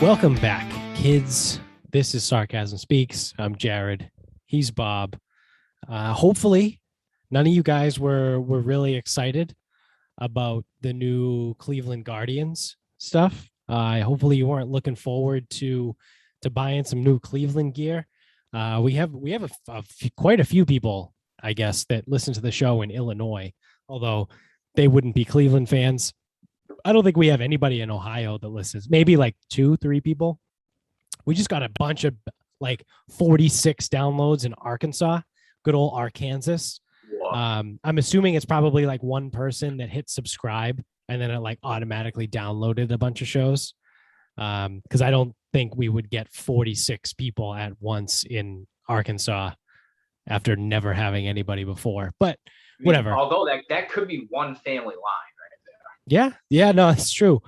Welcome back, kids. This is Sarcasm Speaks. I'm Jared. He's Bob. Hopefully, none of you guys were really excited about the new Cleveland Guardians stuff. Hopefully, you weren't looking forward to buying some new Cleveland gear. We have quite a few people, I guess, that listen to the show in Illinois, although they wouldn't be Cleveland fans. I don't think we have anybody in Ohio that listens. Maybe like 2-3 people. We just got a bunch of like 46 downloads in Arkansas, good old Arkansas. I'm assuming it's probably like one person that hit subscribe and then it like automatically downloaded a bunch of shows. Because I don't think we would get 46 people at once in Arkansas after never having anybody before. But whatever. Although that could be one family line. Yeah, no, it's true.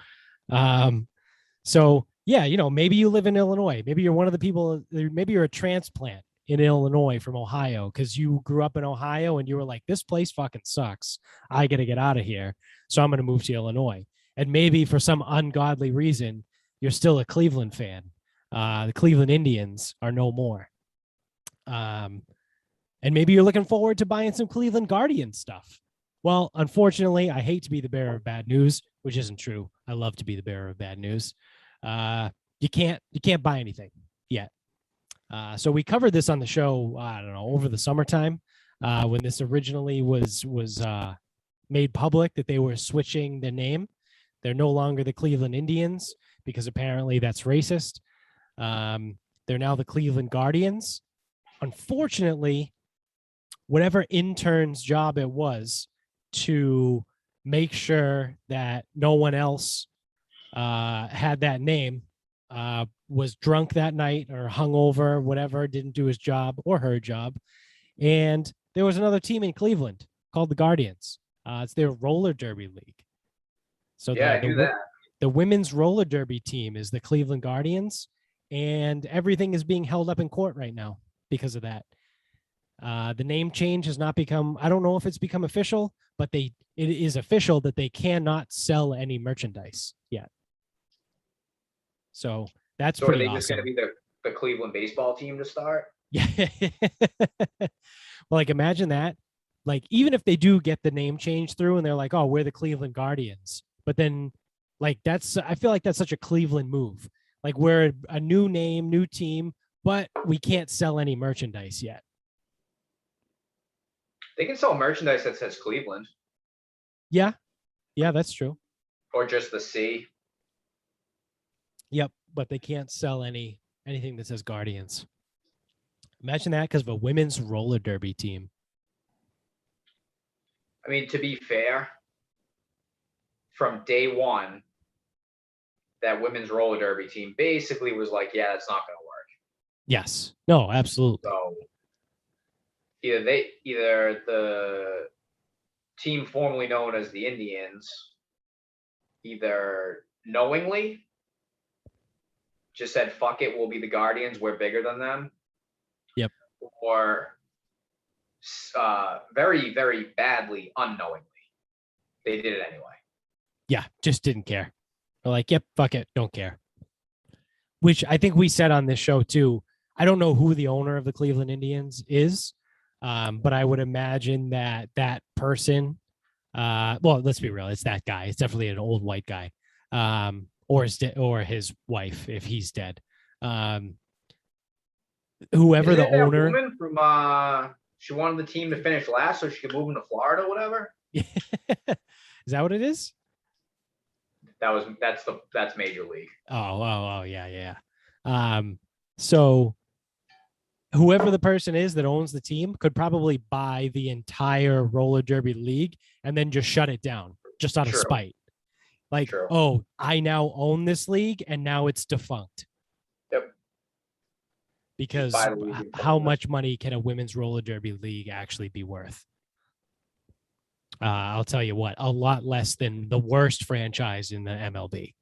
So yeah, maybe you live in Illinois. Maybe you're one of the people, maybe you're a transplant in Illinois from Ohio because you grew up in Ohio and you were like, this place fucking sucks. I got to get out of here. So I'm going to move to Illinois. And maybe for some ungodly reason, you're still a Cleveland fan. The Cleveland Indians are no more. And maybe you're looking forward to buying some Cleveland Guardians stuff. Well, unfortunately, I hate to be the bearer of bad news, which isn't true. I love to be the bearer of bad news. You can't buy anything yet. So we covered this on the show, I don't know, over the summertime, when this originally was made public that they were switching their name. They're no longer the Cleveland Indians because apparently that's racist. They're now the Cleveland Guardians. Unfortunately, whatever intern's job it was to make sure that no one else had that name, was drunk that night or hungover, whatever, didn't do his job or her job. And there was another team in Cleveland called the Guardians. It's their roller derby league. So yeah, I knew that. The women's roller derby team is the Cleveland Guardians, and everything is being held up in court right now because of that. The name change has not become, I don't know if it's become official, but it is official that they cannot sell any merchandise yet. So that's pretty awesome. So are they just going to be the Cleveland baseball team to start? Yeah. Well, like imagine that. Like even if they do get the name change through and they're like, oh, we're the Cleveland Guardians. But then like I feel like that's such a Cleveland move. Like we're a new name, new team, but we can't sell any merchandise yet. They can sell merchandise that says Cleveland. Yeah, that's true. Or just the C. Yep, but they can't sell anything that says Guardians. Imagine that because of a women's roller derby team. I mean, to be fair, from day one, that women's roller derby team basically was like, yeah, it's not going to work. Yes. No, absolutely. So either the team formerly known as the Indians, either knowingly just said, fuck it, we'll be the Guardians, we're bigger than them. Yep. Or very, very badly, unknowingly, they did it anyway. Yeah, just didn't care. They're like, yep, fuck it, don't care. Which I think we said on this show too. I don't know who the owner of the Cleveland Indians is. But I would imagine that person, well, let's be real, it's that guy. It's definitely an old white guy, or his wife if he's dead. Whoever the owner. Woman from she wanted the team to finish last so she could move into Florida, or whatever. Is that what it is? That's Major League. Oh yeah. So whoever the person is that owns the team could probably buy the entire roller derby league and then just shut it down just out of spite. Like, oh, I now own this league and now it's defunct. Yep. Because how much money can a women's roller derby league actually be worth? I'll tell you what, a lot less than the worst franchise in the MLB.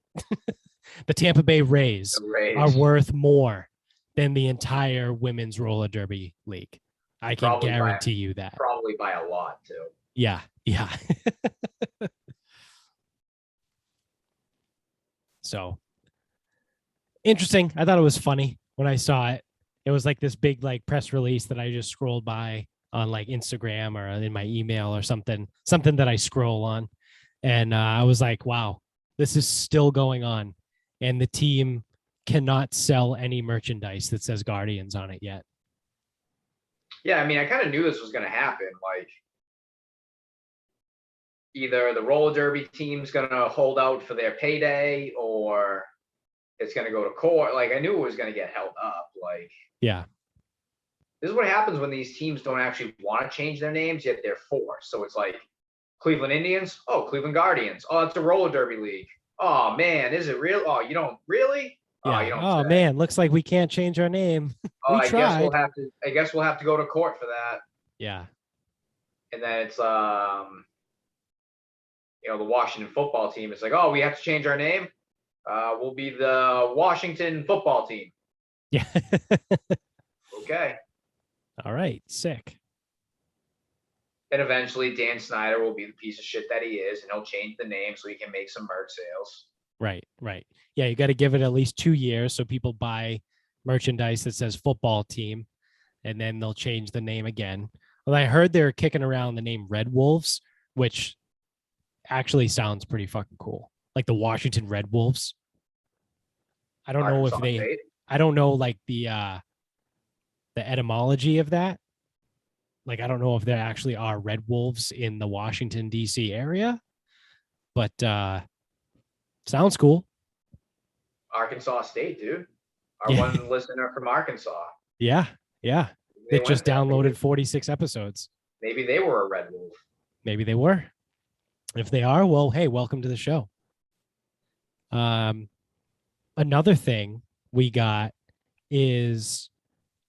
The Tampa Bay Rays are worth more than the entire women's roller derby league. I can guarantee you that. Probably by a lot too. Yeah. So Interesting. I thought it was funny when I saw it. It was like this big like press release that I just scrolled by on like Instagram or in my email or something that I scroll on. And I was like, wow, this is still going on. And the team cannot sell any merchandise that says Guardians on it yet. Yeah, I mean, I kind of knew this was going to happen. Like, either the roller derby team's going to hold out for their payday or it's going to go to court. Like, I knew it was going to get held up. Like, yeah, this is what happens when these teams don't actually want to change their names, yet they're forced. So it's like Cleveland Indians. Oh, Cleveland Guardians. Oh, it's a roller derby league. Oh, man, is it real? Oh, you don't really? Oh, yeah. you don't Oh say. man, looks like we can't change our name. Oh, We I guess we'll tried. have to. I guess we'll have to go to court for that. Yeah. And then it's the Washington football team. It's like, oh, we have to change our name. We'll be the Washington football team. Yeah. Okay. All right. Sick. And eventually Dan Snyder will be the piece of shit that he is, and he'll change the name so he can make some merch sales. Right. Right. Yeah. You got to give it at least 2 years so people buy merchandise that says football team, and then they'll change the name again. Well, I heard they're kicking around the name Red Wolves, which actually sounds pretty fucking cool. Like the Washington Red Wolves. I don't know if Arkansas they State. I don't know like the etymology of that. Like I don't know if there actually are red wolves in the Washington D.C. area, but sounds cool. Arkansas State, dude. Our Yeah. one listener from Arkansas. Yeah. Yeah. They It just went there. downloaded 46 episodes. Maybe they were a Red Wolf. Maybe they were. If they are, well, hey, welcome to the show. Another thing we got is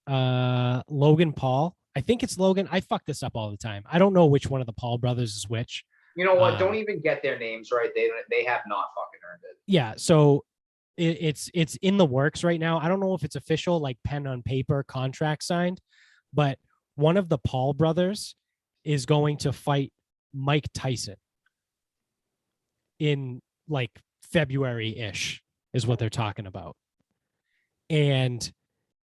Logan Paul. I think it's Logan. I fuck this up all the time. I don't know which one of the Paul brothers is which. You know what? Don't even get their names right. They have not fucking earned it. Yeah, so it's in the works right now. I don't know if it's official, like pen on paper contract signed, but one of the Paul brothers is going to fight Mike Tyson in like February-ish is what they're talking about. And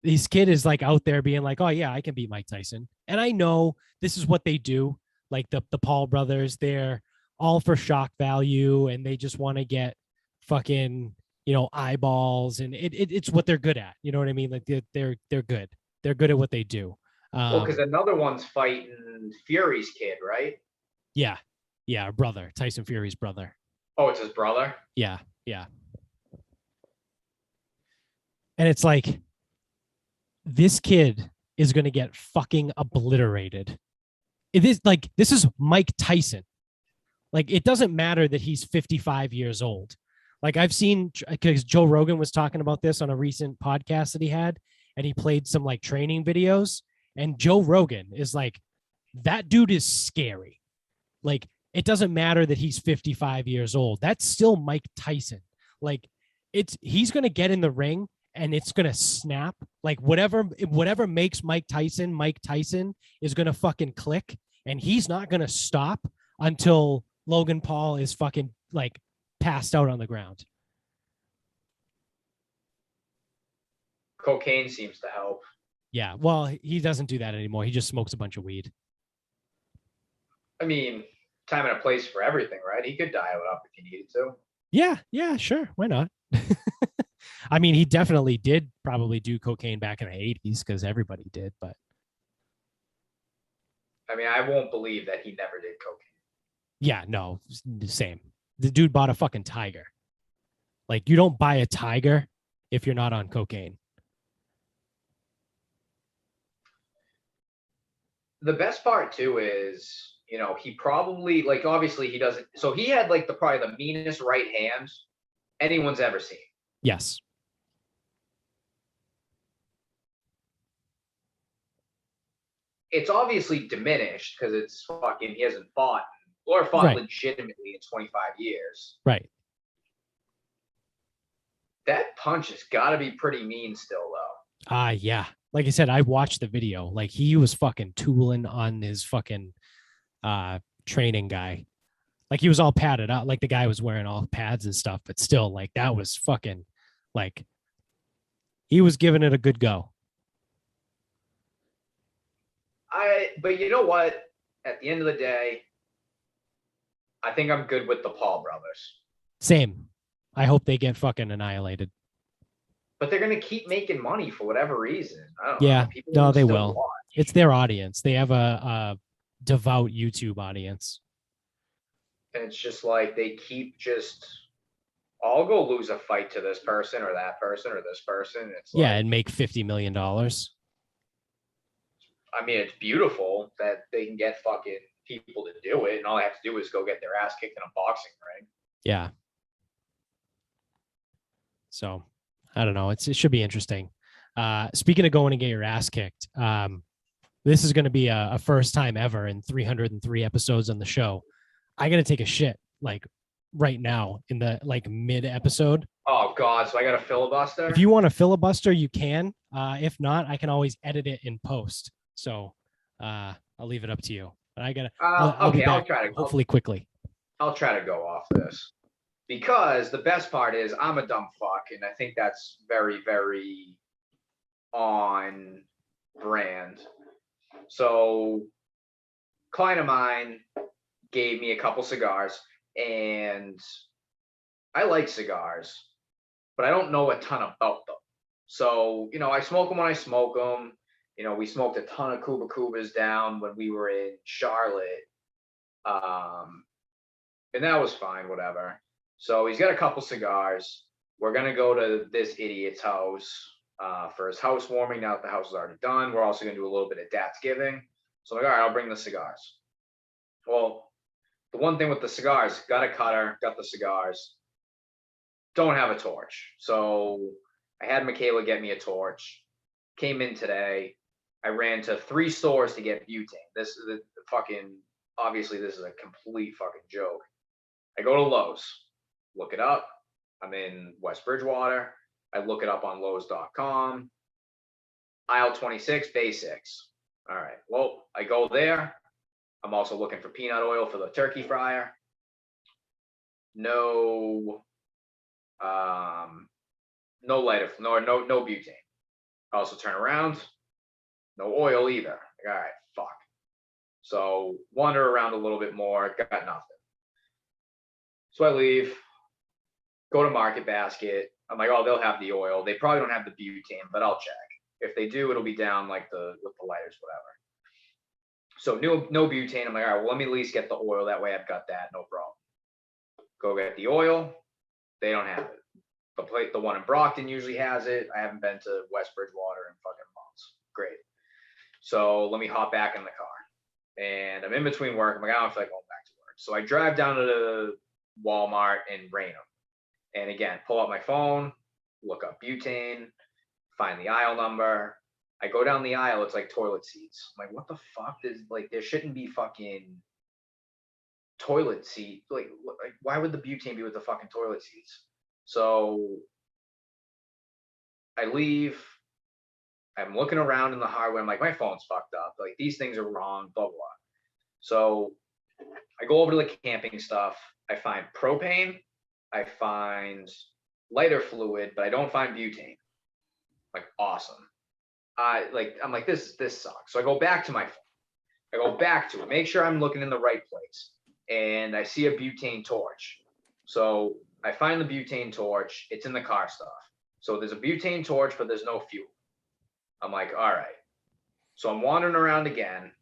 this kid is like out there being like, oh yeah, I can beat Mike Tyson. And I know this is what they do. Like the Paul brothers, they're all for shock value and they just want to get fucking, eyeballs, and it's what they're good at. You know what I mean? Like they're good. They're good at what they do. Well, because another one's fighting Fury's kid, right? Yeah. Yeah, brother, Tyson Fury's brother. Oh, it's his brother? Yeah, yeah. And it's like, this kid is going to get fucking obliterated. This is Mike Tyson. Like, it doesn't matter that he's 55 years old. Like, I've seen, because Joe Rogan was talking about this on a recent podcast that he had, and he played some like training videos. And Joe Rogan is like, that dude is scary. Like, it doesn't matter that he's 55 years old. That's still Mike Tyson. Like, he's going to get in the ring and it's going to snap. Like, whatever makes Mike Tyson is going to fucking click, and he's not going to stop until Logan Paul is fucking like passed out on the ground. Cocaine seems to help. Yeah, well, he doesn't do that anymore. He just smokes a bunch of weed. I mean, time and a place for everything, right? He could dial it up if he needed to. Yeah, sure. Why not? I mean, he definitely did probably do cocaine back in the 80s because everybody did, but I mean, I won't believe that he never did cocaine. yeah, no, same. The dude bought a fucking tiger. Like, you don't buy a tiger if you're not on cocaine. The best part too is, he probably, like, obviously he doesn't. So he had like probably the meanest right hand anyone's ever seen. Yes. It's obviously diminished because it's fucking, he hasn't fought Right. legitimately in 25 years. Right. That punch has got to be pretty mean still, though. Yeah. Like I said, I watched the video. Like, he was fucking tooling on his fucking training guy. Like, he was all padded up. Like, the guy was wearing all pads and stuff, but still, like, that was fucking like He was giving it a good go. But you know what? At the end of the day, I think I'm good with the Paul brothers. Same. I hope they get fucking annihilated. But they're gonna keep making money for whatever reason. I don't Yeah, know. People no, will they still will. watch. It's their audience. They have a devout YouTube audience. And it's just like they keep just I'll go lose a fight to this person or that person or this person. It's Yeah, like and make $50 million. I mean, it's beautiful that they can get fucking people to do it, and all they have to do is go get their ass kicked in a boxing ring. Yeah. So I don't know. It should be interesting. Speaking of going to get your ass kicked, this is going to be a first time ever in 303 episodes on the show. I got to take a shit like right now in the like mid episode. Oh God! So I got a filibuster. If you want to filibuster, you can. If not, I can always edit it in post. So I'll leave it up to you. But I gotta. I'll be okay, back. Hopefully quickly. I'll try to go off this because the best part is I'm a dumb fuck, and I think that's very, very on brand. So, client of mine gave me a couple cigars, and I like cigars, but I don't know a ton about them. So, I smoke them when I smoke them. We smoked a ton of Cuba Cubas down when we were in Charlotte. And that was fine, whatever. So he's got a couple cigars. We're going to go to this idiot's house for his housewarming now that the house is already done. We're also going to do a little bit of Datsgiving. So I'm like, all right, I'll bring the cigars. Well, the one thing with the cigars, got a cutter, got the cigars, don't have a torch. So I had Michaela get me a torch. Came in today. I ran to 3 stores to get butane. This is the fucking, obviously this is a complete fucking joke. I go to Lowe's, look it up. I'm in West Bridgewater. I look it up on Lowe's.com. Aisle 26, basics. All right. Well, I go there. I'm also looking for peanut oil for the turkey fryer. No lighter, no butane. I also turn around. No oil either. Like, all right, fuck. So wander around a little bit more. Got nothing. So I leave, go to Market Basket. I'm like, oh, they'll have the oil. They probably don't have the butane, but I'll check. If they do, it'll be down like with the lighters, whatever. So no butane. I'm like, all right, well, let me at least get the oil. That way I've got that, no problem. Go get the oil. They don't have it. The one in Brockton usually has it. I haven't been to West Bridgewater in fucking months. Great. So let me hop back in the car. And I'm in between work. I'm like, I don't feel like going back to work. So I drive down to the Walmart in Raynham. And again, pull out my phone, look up butane, find the aisle number. I go down the aisle, it's like toilet seats. I'm like, what the fuck? There shouldn't be fucking toilet seat. Like, why would the butane be with the fucking toilet seats? So I leave. I'm looking around in the hardware. I'm like, my phone's fucked up. Like, these things are wrong, blah, blah. So I go over to the camping stuff. I find propane. I find lighter fluid, but I don't find butane. Like, awesome. I'm like, this sucks. So I go back to my phone. I go back to it, make sure I'm looking in the right place. And I see a butane torch. So I find the butane torch. It's in the car stuff. So there's a butane torch, but there's no fuel. I'm like, all right. So I'm wandering around again.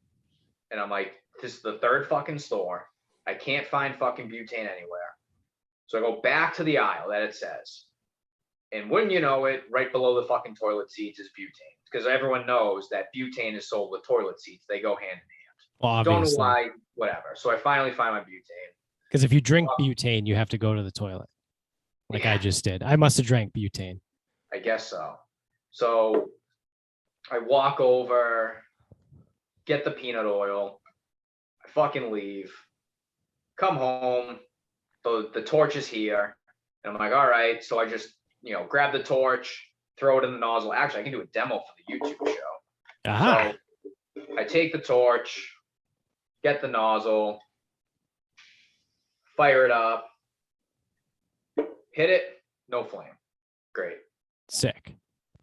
And I'm like, this is the third fucking store. I can't find fucking butane anywhere. So I go back to the aisle that it says. And wouldn't you know it, right below the fucking toilet seats is butane. Because everyone knows that butane is sold with toilet seats. They go hand in hand. Well, obviously. Don't know why, whatever. So I finally find my butane. Because if you drink butane, you have to go to the toilet. Like I just did. I must have drank butane. I guess so. So I walk over, get the peanut oil. I fucking leave. Come home. The torch is here. And I'm like, all right. So I just, grab the torch, throw it in the nozzle. Actually, I can do a demo for the YouTube show. Aha. So I take the torch, get the nozzle, fire it up, hit it, no flame. Great. Sick.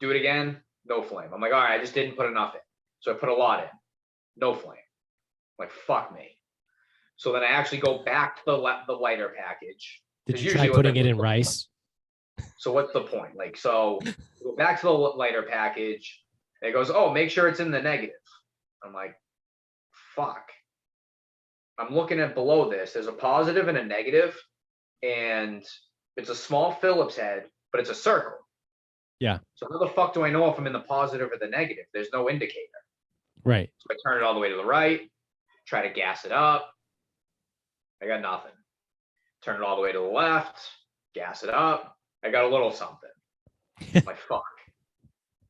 Do it again, no flame. I'm like, all right, I just didn't put enough in. So I put a lot in, no flame. I'm like, fuck me. So then I actually go back to the lighter package. Did you try putting it in rice? So what's the point? Like, so go back to the lighter package. And it goes, oh, make sure it's in the negative. I'm like, fuck. I'm looking at below this. There's a positive and a negative, and it's a small Phillips head, but it's a circle. Yeah. So how the fuck do I know if I'm in the positive or the negative? There's no indicator. Right. So I turn it all the way to the right, try to gas it up. I got nothing. Turn it all the way to the left, gas it up. I got a little something. Like, fuck.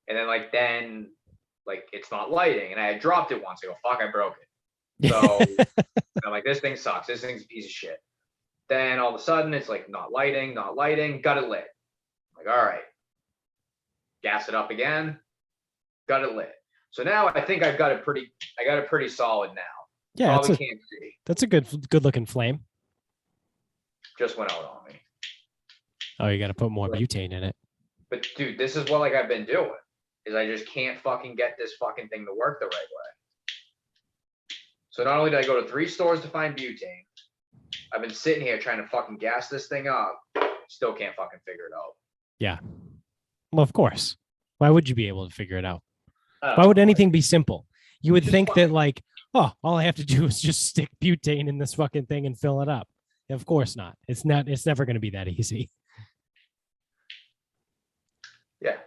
And then it's not lighting. And I had dropped it once. I go, fuck, I broke it. So I'm like, this thing sucks. This thing's a piece of shit. Then all of a sudden it's like not lighting, got it lit. I'm like, all right. Gas it up again, got it lit. So now I think I got it pretty solid now. Yeah, probably can't see. That's a good looking flame. Just went out on me. Oh, you got to put more butane in it. But dude, this is what I've been doing. Is I just can't fucking get this fucking thing to work the right way. So not only did I go to 3 stores to find butane, I've been sitting here trying to fucking gas this thing up. Still can't fucking figure it out. Yeah. Well, of course. Why would you be able to figure it out? Why would anything be simple? You would think that all I have to do is just stick butane in this fucking thing and fill it up. Of course not. It's never going to be that easy. Yeah.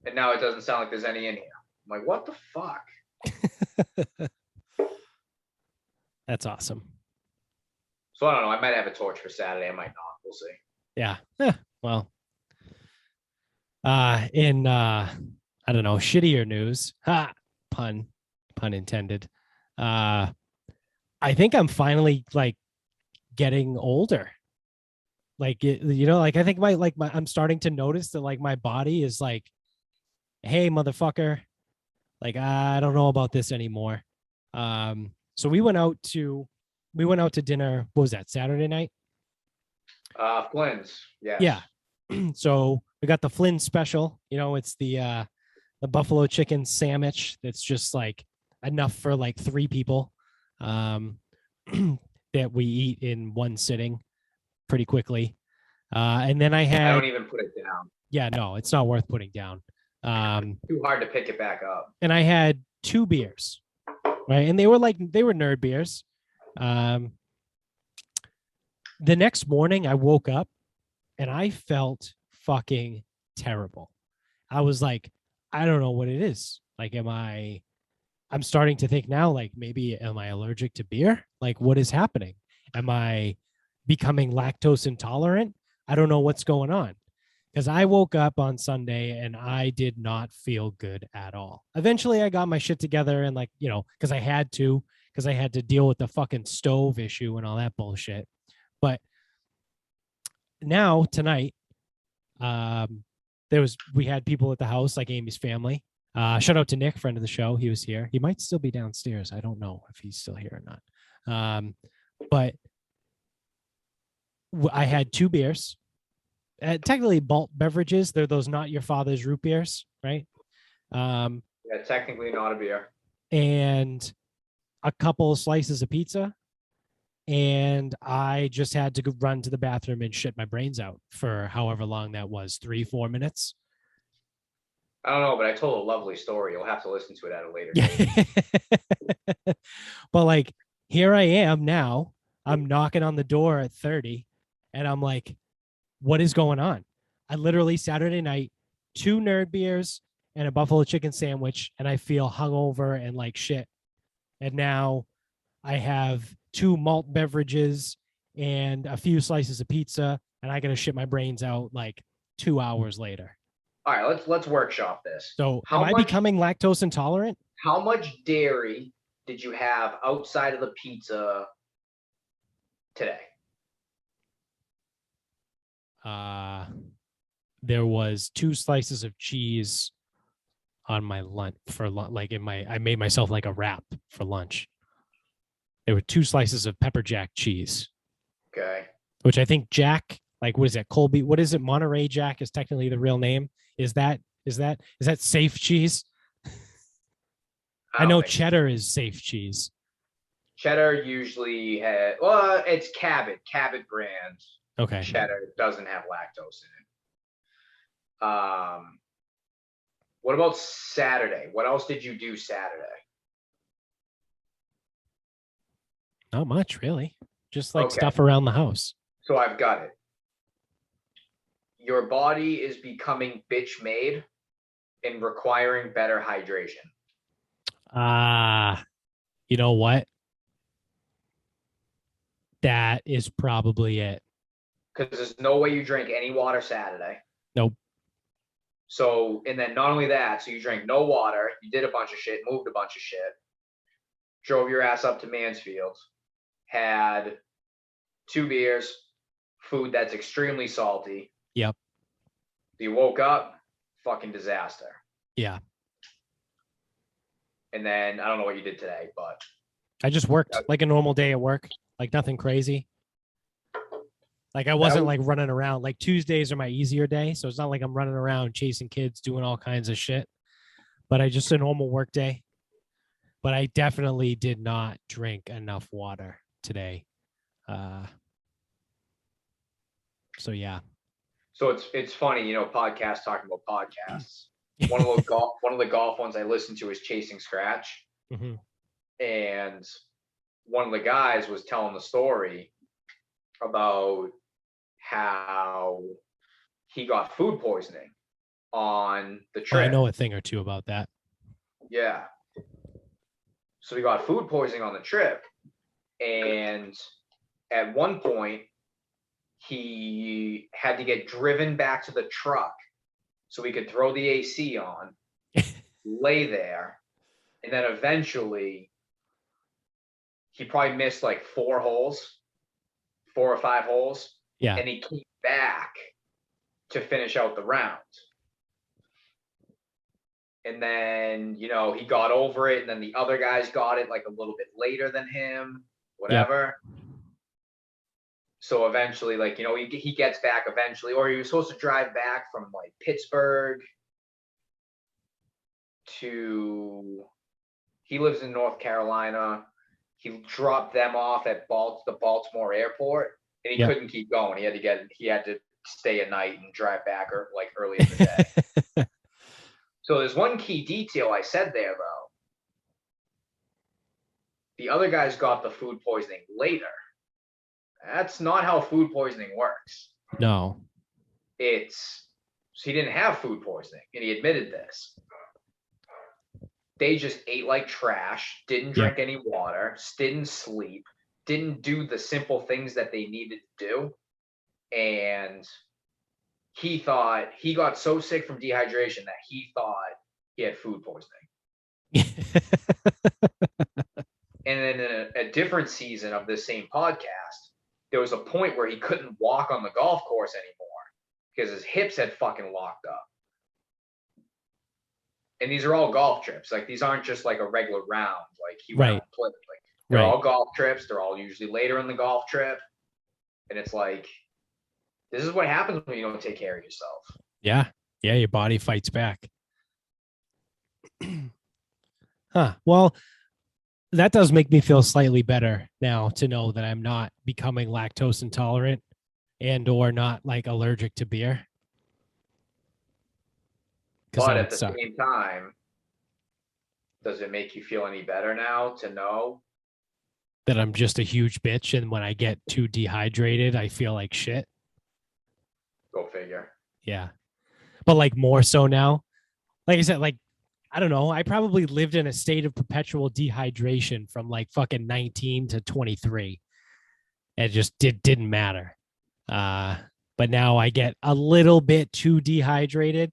And now it doesn't sound like there's any in here. I'm like, what the fuck? That's awesome. So I don't know. I might have a torch for Saturday. I might not. We'll see. Yeah. Well, in I don't know, shittier news. Pun intended. I think I'm finally getting older. I think I'm starting to notice that my body is hey, motherfucker, I don't know about this anymore. So we went out to dinner. What was that, Saturday night? Flynn's. Yes. Yeah. So we got the Flynn special. It's the buffalo chicken sandwich that's just enough for 3 people that we eat in one sitting pretty quickly. And then I don't even put it down. Yeah, no, it's not worth putting down. Too hard to pick it back up. And I had 2 beers, right? And they were nerd beers. The next morning I woke up and I felt fucking terrible. I was like, I don't know what it is. I'm starting to think now, maybe am I allergic to beer? What is happening? Am I becoming lactose intolerant? I don't know what's going on. Because I woke up on Sunday and I did not feel good at all. Eventually I got my shit together and because I had to deal with the fucking stove issue and all that bullshit. But now tonight, we had people at the house, Amy's family. Shout out to Nick, friend of the show. He was here. He might still be downstairs. I don't know if he's still here or not. But I had 2 beers. Technically malt beverages. They're those not your father's root beers, right? Yeah, technically not a beer. And a couple of slices of pizza. And I just had to run to the bathroom and shit my brains out for however long that was, 3-4 minutes. I don't know, but I told a lovely story. You'll have to listen to it at a later date. But here I am now. I'm knocking on the door at 30 and I'm like, what is going on? I literally Saturday night, 2 nerd beers and a buffalo chicken sandwich, and I feel hungover and like shit. And now I have 2 malt beverages and a few slices of pizza, and I gotta shit my brains out 2 hours later. All right, let's workshop this. So am I becoming lactose intolerant? How much dairy did you have outside of the pizza today? There was 2 slices of cheese on my lunch for I made myself a wrap for lunch. There were 2 slices of pepper jack cheese. Okay. Which I think Jack, what is it? Colby, what is it? Monterey Jack is technically the real name. Is that Is that safe cheese? I don't know think so. cheddar is safe cheese. Cheddar usually has, it's Cabot brand. Okay. Cheddar doesn't have lactose in it. What about Saturday? What else did you do Saturday? Not much, really. Just like Okay. stuff around the house. So I've got it. Your body is becoming bitch made and requiring better hydration. You know what? That is probably it. Because there's no way you drink any water Saturday. Nope. So, and then not only that, so you drank no water, you did a bunch of shit, moved a bunch of shit, drove your ass up to Mansfield, had 2 beers, food that's extremely salty. Yep. You woke up, fucking disaster. Yeah. And then I don't know what you did today, but I just worked like a normal day at work, like nothing crazy. Like I wasn't like running around. Like Tuesdays are my easier day, so it's not like I'm running around chasing kids, doing all kinds of shit. But I just a normal work day. But I definitely did not drink enough water today. So yeah. So it's funny, podcasts talking about podcasts. One of the golf ones I listen to is Chasing Scratch. Mm-hmm. And one of the guys was telling the story about how he got food poisoning on the trip. I know a thing or two about that. Yeah. So he got food poisoning on the trip. And at one point, he had to get driven back to the truck so he could throw the AC on, lay there, and then eventually he probably missed like 4 or 5 holes. Yeah. And he came back to finish out the round. And then, he got over it, and then the other guys got it like a little bit later than him, whatever. Yep. So eventually, like, he gets back eventually, or he was supposed to drive back from like Pittsburgh he lives in North Carolina. He dropped them off at the Baltimore airport, and he couldn't keep going. He had to stay a night and drive back like early in the day. So there's one key detail I said there, though. The other guys got the food poisoning later. That's not how food poisoning works. No. So he didn't have food poisoning, and he admitted this. They just ate like trash, didn't drink any water, didn't sleep, didn't do the simple things that they needed to do. And he thought he got so sick from dehydration that he thought he had food poisoning. And then in a different season of this same podcast, there was a point where he couldn't walk on the golf course anymore because his hips had fucking locked up. And these are all golf trips. Like, these aren't just like a regular round. Like, he went out and played. Like, they're all golf trips. They're all usually later in the golf trip. And it's like, this is what happens when you don't take care of yourself. Yeah. Yeah, your body fights back. Huh. Well, that does make me feel slightly better now to know that I'm not becoming lactose intolerant or not like allergic to beer. But at the same time, does it make you feel any better now to know that I'm just a huge bitch, and when I get too dehydrated, I feel like shit? Go figure. Yeah. But like more so now, like I said, like, I don't know. I probably lived in a state of perpetual dehydration from like fucking 19 to 23. It just didn't matter. But now I get a little bit too dehydrated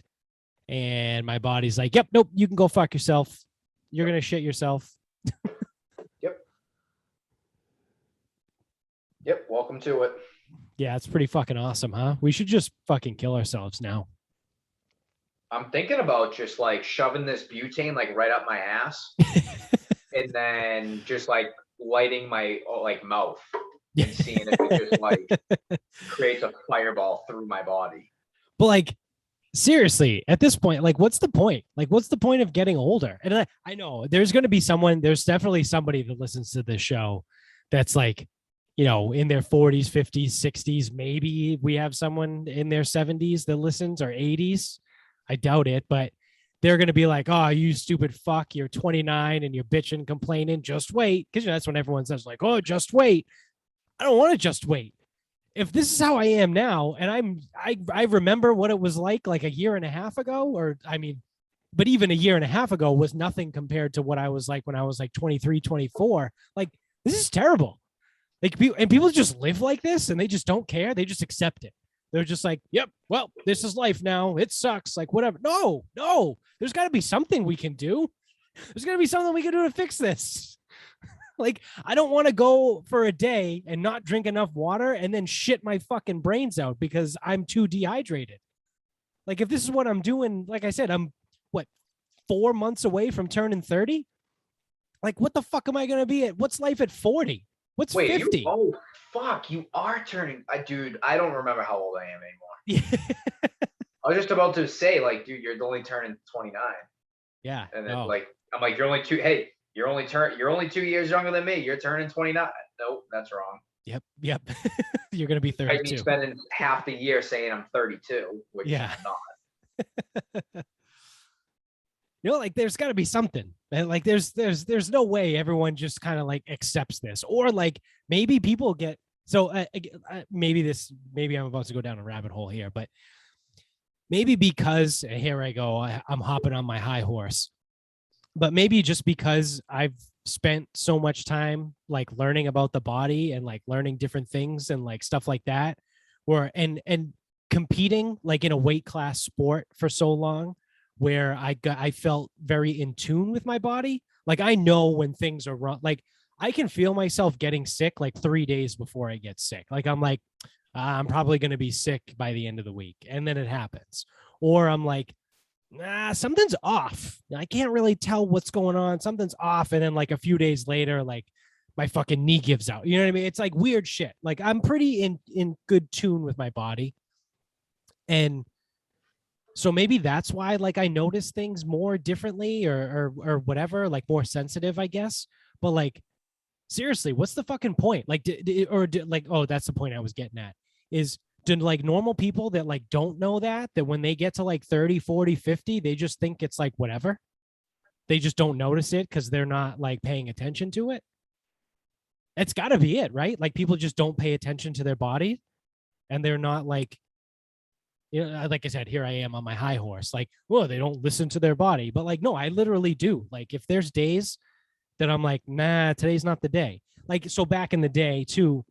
and my body's like, yep, nope, you can go fuck yourself. You're going to shit yourself. Yep. Welcome to it. Yeah, it's pretty fucking awesome, huh? We should just fucking kill ourselves now. I'm thinking about just like shoving this butane like right up my ass and then just like lighting my like mouth and seeing if it just like creates a fireball through my body. But like, seriously, at this point, like, what's the point? Like, what's the point of getting older? And I know there's going to be someone, there's definitely somebody that listens to this show that's like, in their 40s, 50s, 60s. Maybe we have someone in their 70s that listens, or 80s. I doubt it, but they're going to be like, oh, you stupid fuck, you're 29 and you're bitching, complaining. Just wait. Because that's when everyone says, like, oh, just wait. I don't want to just wait. If this is how I am now, and I remember what it was like a year and a half ago, or I mean, but even a year and a half ago was nothing compared to what I was like when I was like 23, 24. Like, this is terrible. Like, and people just live like this and they just don't care. They just accept it. They're just like, yep, well, this is life now. It sucks. Like, whatever. No, there's got to be something we can do. There's got to be something we can do to fix this. Like, I don't want to go for a day and not drink enough water and then shit my fucking brains out because I'm too dehydrated. Like, if this is what I'm doing, like I said, I'm what, 4 months away from turning 30? Like, what the fuck am I going to be at? What's life at 40? What's Wait, 50? oh, fuck, you are turning. Dude, I don't remember how old I am anymore. Yeah. I was just about to say, like, dude, you're only turning 29. Yeah. And then, like, I'm like, you're only 2 years younger than me. You're turning 29. Nope, that's wrong. Yep. You're going to be 32. I'd be spending half the year saying I'm 32, which Yeah. I'm not. Like, there's got to be something. Like, there's no way everyone just kind of like accepts this, or like maybe people get so maybe I'm about to go down a rabbit hole here, but maybe because here I go, I'm hopping on my high horse, but maybe just because I've spent so much time like learning about the body and like learning different things and like stuff like that, or and competing like in a weight class sport for so long, where I felt very in tune with my body. Like, I know when things are wrong. Like, I can feel myself getting sick like 3 days before I get sick. Like, I'm like, I'm probably going to be sick by the end of the week. And then it happens. Or I'm like, nah, something's off. I can't really tell what's going on. Something's off. And then like a few days later, like my fucking knee gives out. You know what I mean? It's like weird shit. Like, I'm pretty in good tune with my body. And so maybe that's why like I notice things more differently, or whatever, like more sensitive, I guess. But like, seriously, what's the fucking point? Like, like, oh, that's the point I was getting at, is do like normal people that like don't know that when they get to like 30, 40, 50, they just think it's like whatever. They just don't notice it because they're not like paying attention to it. It's got to be it, right? Like, people just don't pay attention to their body, and they're not like, like I said, here I am on my high horse. Like, well, they don't listen to their body, but like, no, I literally do. Like, if there's days that I'm like, nah, today's not the day. Like, so back in the day too,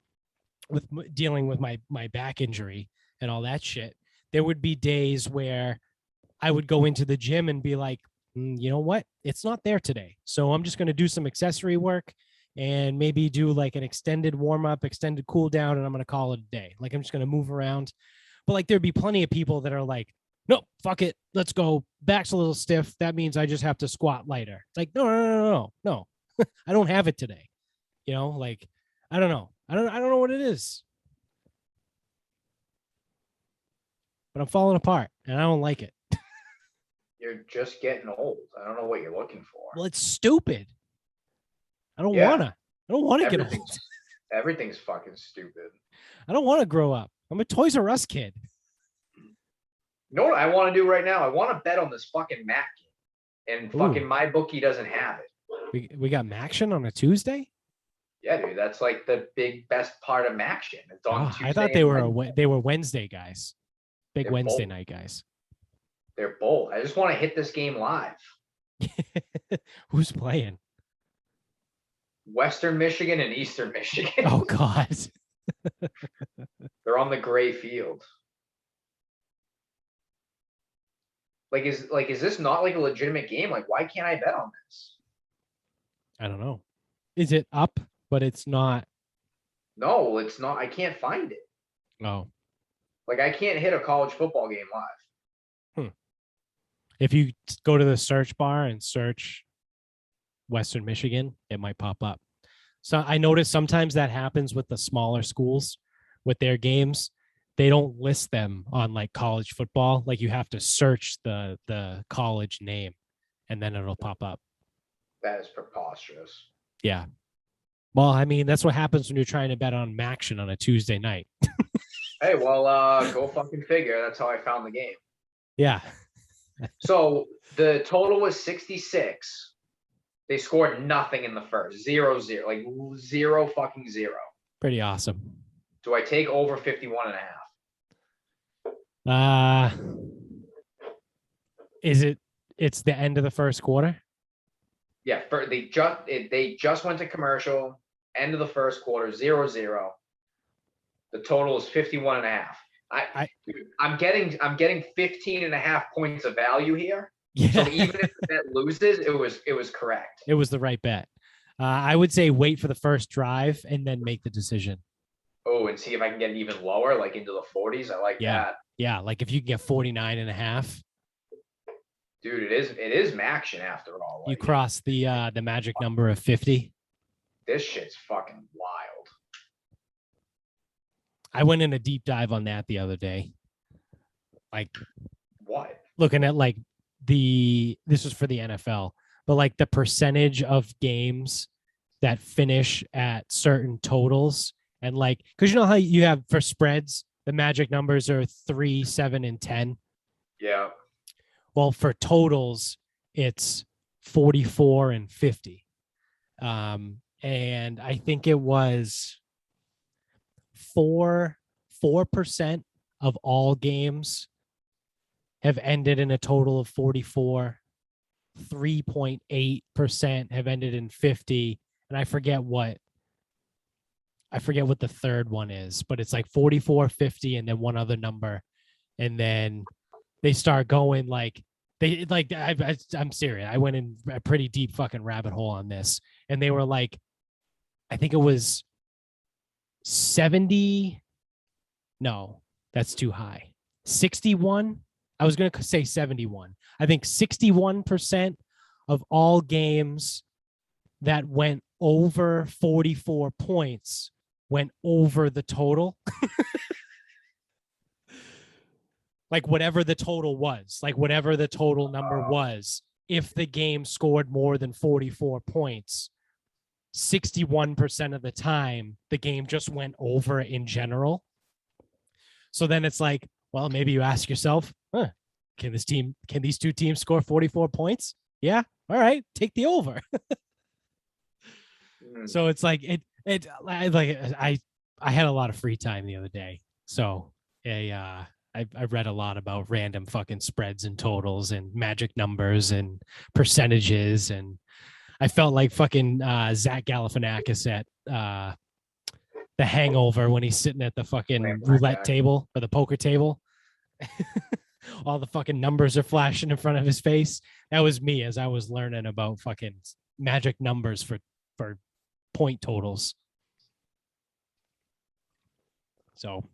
with dealing with my back injury and all that shit, there would be days where I would go into the gym and be like, you know what? It's not there today. So I'm just going to do some accessory work and maybe do like an extended warm up, extended cool down, and I'm going to call it a day. Like, I'm just going to move around. But like, there'd be plenty of people that are like, no, fuck it. Let's go. Back's a little stiff. That means I just have to squat lighter. It's like, no. I don't have it today. Like, I don't know. I don't know what it is. But I'm falling apart and I don't like it. You're just getting old. I don't know what you're looking for. Well, it's stupid. I don't want to get old. Everything's fucking stupid. I don't want to grow up. I'm a Toys R Us kid. You know what I want to do right now? I want to bet on this fucking Mac game. And fucking my bookie doesn't have it. We got Maction on a Tuesday? Yeah, dude. That's like the best part of Maction. It's on Tuesday. I thought they were Wednesday guys. Big Wednesday night guys. They're bold. I just want to hit this game live. Who's playing? Western Michigan and Eastern Michigan. Oh, God. They're on the gray field. Like, is this not like a legitimate game? Like, why can't I bet on this? I don't know. Is it up, but it's not? No, it's not. I can't find it. Oh. Like, I can't hit a college football game live. If you go to the search bar and search Western Michigan, it might pop up. So I notice sometimes that happens with the smaller schools with their games. they don't list them on like college football. Like you have to search the college name and then it'll pop up. That is preposterous. Yeah. Well, I mean, that's what happens when you're trying to bet on Maction on a Tuesday night. Hey, well, go fucking figure. That's how I found the game. Yeah. So the total was 66. They scored nothing in the first. 0-0. Like 0 fucking 0. Pretty awesome. Do I take over 51.5? It's the end of the first quarter? Yeah, they just went to commercial. End of the first quarter, 0-0. The total is 51.5. I'm getting 15.5 points of value here. Yeah. So even if the bet loses, it was correct. It was the right bet. I would say wait for the first drive and then make the decision. Oh, and see if I can get it even lower, like into the 40s. I like that. Yeah, like if you can get 49.5. Dude, it is Maction after all. Like, you cross the magic number of 50. This shit's fucking wild. I went in a deep dive on that the other day. Like what? Looking at like this was for the NFL, but like the percentage of games that finish at certain totals. And like, because you know how you have for spreads, the magic numbers are 3, 7, and 10. Yeah. Well, for totals, it's 44 and 50. And I think it was 4% of all games have ended in a total of 44. 3.8% have ended in 50. And I forget what the third one is, but it's like 44, 50, and then one other number. And then they start going I'm serious. I went in a pretty deep fucking rabbit hole on this. And they were like, I think it was 70. No, that's too high. 61. I was going to say 71. I think 61% of all games that went over 44 points went over the total. Like whatever the total was, like whatever the total number was, if the game scored more than 44 points, 61% of the time, the game just went over in general. So then it's like, well, maybe you ask yourself, can these two teams score 44 points? Yeah. All right. Take the over. So it's like, I had a lot of free time the other day. So I read a lot about random fucking spreads and totals and magic numbers and percentages. And I felt like fucking Zach Galifianakis at The Hangover when he's sitting at the fucking roulette table or the poker table. All the fucking numbers are flashing in front of his face. That was me as I was learning about fucking magic numbers for point totals. So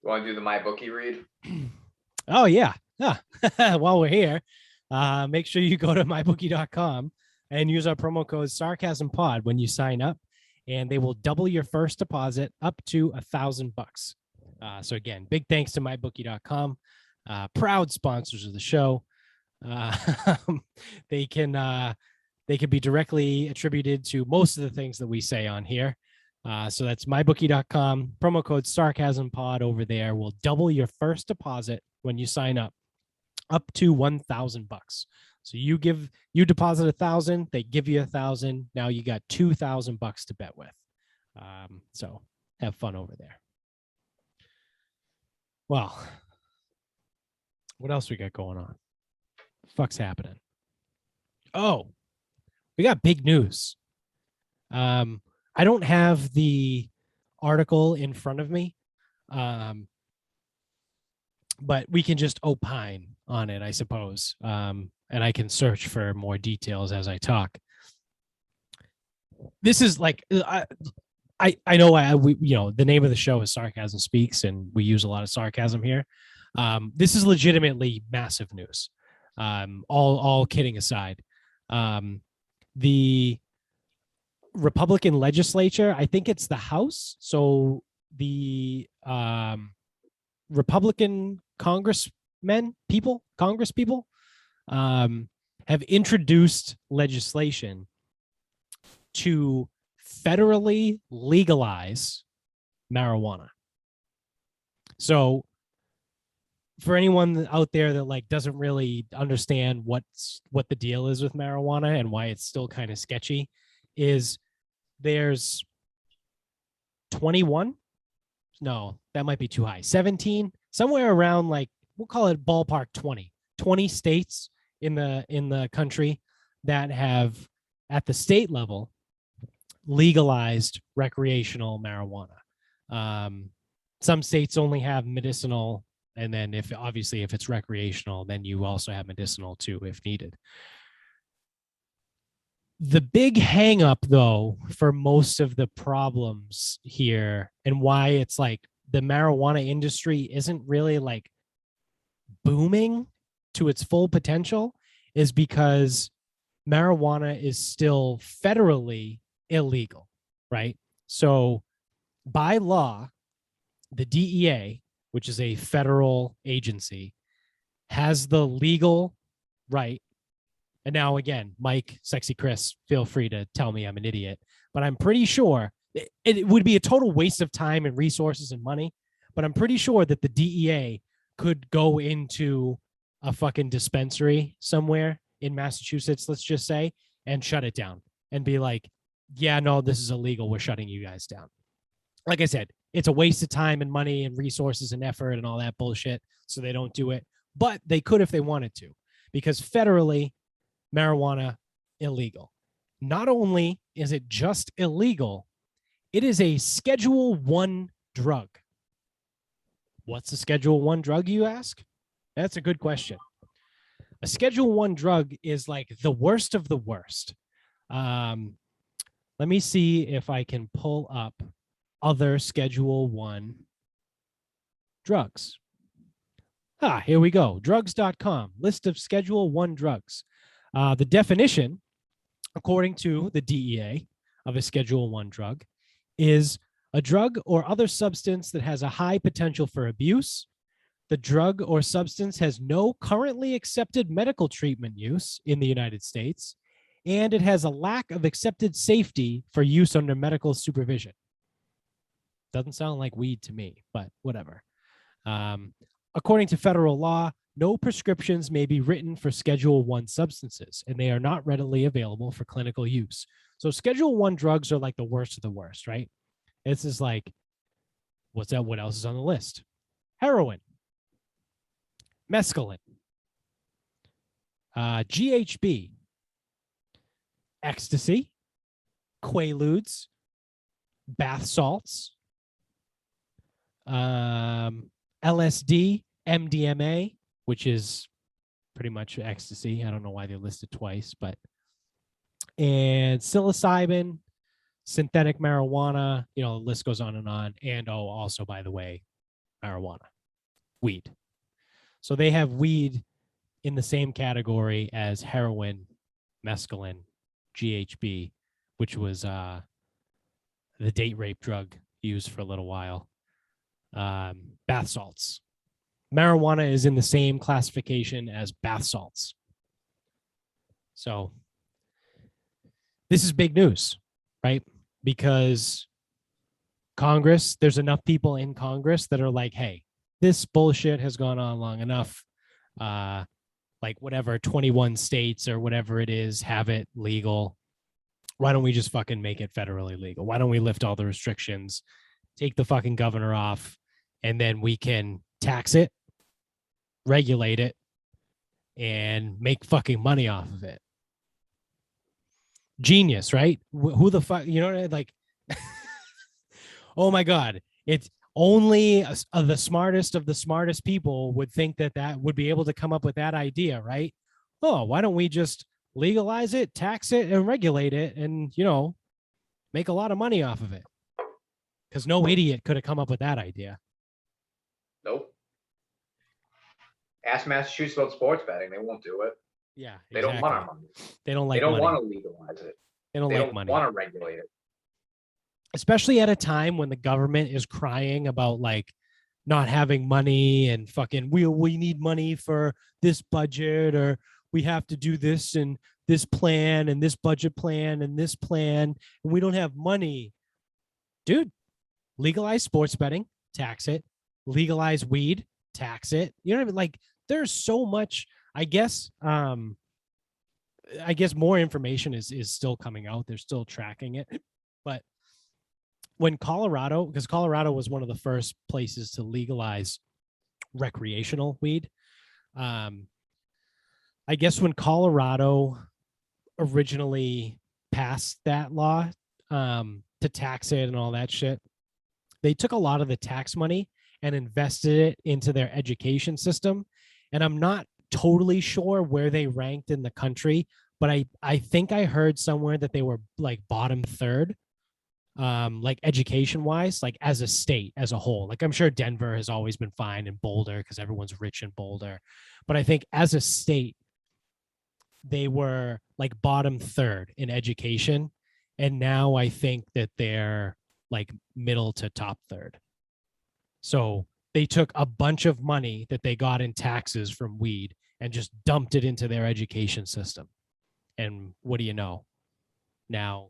you want to do the MyBookie read? Oh yeah. While we're here, make sure you go to mybookie.com and use our promo code SarcasmPod when you sign up, and they will double your first deposit up to $1,000. So again, big thanks to mybookie.com, proud sponsors of the show. They can be directly attributed to most of the things that we say on here. So that's mybookie.com, promo code SarcasmPod over there will double your first deposit when you sign up to $1,000. So you deposit 1,000, they give you 1,000. Now you got $2,000 to bet with. So have fun over there. Well, what else we got going on? Fuck's happening? Oh, we got big news. I don't have the article in front of me, but we can just opine on it, I suppose. And I can search for more details as I talk. This is like, I know we the name of the show is Sarcasm Speaks, and we use a lot of sarcasm here. This is legitimately massive news. All kidding aside, the Republican legislature, I think it's the House. So the Republican Congress people, have introduced legislation to federally legalize marijuana. So for anyone out there that like doesn't really understand what the deal is with marijuana and why it's still kind of sketchy, is there's 21, no, that might be too high, 17, somewhere around, like, we'll call it ballpark 20 states in the country that have, at the state level, legalized recreational marijuana. Some states only have medicinal, and then if it's recreational, then you also have medicinal too if needed. The big hang up, though, for most of the problems here, and why it's like the marijuana industry isn't really like booming to its full potential, is because marijuana is still federally illegal, right? So by law, the DEA, which is a federal agency, has the legal right. And now, again, Mike, Sexy Chris, feel free to tell me I'm an idiot, but I'm pretty sure it would be a total waste of time and resources and money, but I'm pretty sure that the DEA could go into a fucking dispensary somewhere in Massachusetts, let's just say, and shut it down and be like, yeah, no, this is illegal. We're shutting you guys down. Like I said, it's a waste of time and money and resources and effort and all that bullshit. So they don't do it, but they could if they wanted to, because federally, marijuana illegal. Not only is it just illegal, it is a Schedule 1 drug. What's a Schedule 1 drug, you ask? That's a good question. A Schedule 1 drug is like the worst of the worst. Let me see if I can pull up other Schedule 1 drugs. Here we go. Drugs.com, list of Schedule 1 drugs. The definition, according to the DEA, of a Schedule 1 drug is a drug or other substance that has a high potential for abuse. The drug or substance has no currently accepted medical treatment use in the United States, and it has a lack of accepted safety for use under medical supervision. Doesn't sound like weed to me, but whatever. According to federal law, no prescriptions may be written for Schedule 1 substances, and they are not readily available for clinical use. So Schedule 1 drugs are like the worst of the worst, right? This is like, what's that? What else is on the list? Heroin, mescaline, GHB, ecstasy, quaaludes, bath salts, LSD, MDMA, which is pretty much ecstasy. I don't know why they listed twice, but, and psilocybin, synthetic marijuana, the list goes on. And also, by the way, marijuana, weed. So they have weed in the same category as heroin, mescaline, GHB, which was the date rape drug used for a little while. Bath salts. Marijuana is in the same classification as bath salts. So this is big news, right? Because Congress, there's enough people in Congress that are like, hey, this bullshit has gone on long enough. Like whatever, 21 states or whatever it is have it legal. Why don't we just fucking make it federally legal? Why don't we lift all the restrictions, take the fucking governor off, and then we can tax it, regulate it, and make fucking money off of it. Genius, right? Who the fuck, like, oh my God. It's only the smartest of the smartest people would think that would be able to come up with that idea, right? Oh, why don't we just legalize it, tax it, and regulate it, and, make a lot of money off of it? Because no idiot could have come up with that idea. Nope. Ask Massachusetts about sports betting. They won't do it. Yeah, exactly. They don't want our money. They don't like They don't money. want to legalize it. They don't want to regulate it. Especially at a time when the government is crying about like not having money and fucking we need money for this budget, or we have to do this and this plan and this budget plan and this plan, and we don't have money. Dude, legalize sports betting, tax it. Legalize weed, tax it. You know what I mean? Like, there's so much. I guess more information is still coming out. They're still tracking it. But when Colorado, because Colorado was one of the first places to legalize recreational weed, I guess when Colorado originally passed that law to tax it and all that shit, they took a lot of the tax money and invested it into their education system. And I'm not totally sure where they ranked in the country, but I think I heard somewhere that they were like bottom third, like education wise, like as a state as a whole. Like, I'm sure Denver has always been fine, and Boulder, because everyone's rich in Boulder. But I think as a state, they were like bottom third in education. And now I think that they're like middle to top third. So they took a bunch of money that they got in taxes from weed and just dumped it into their education system. And what do you know? Now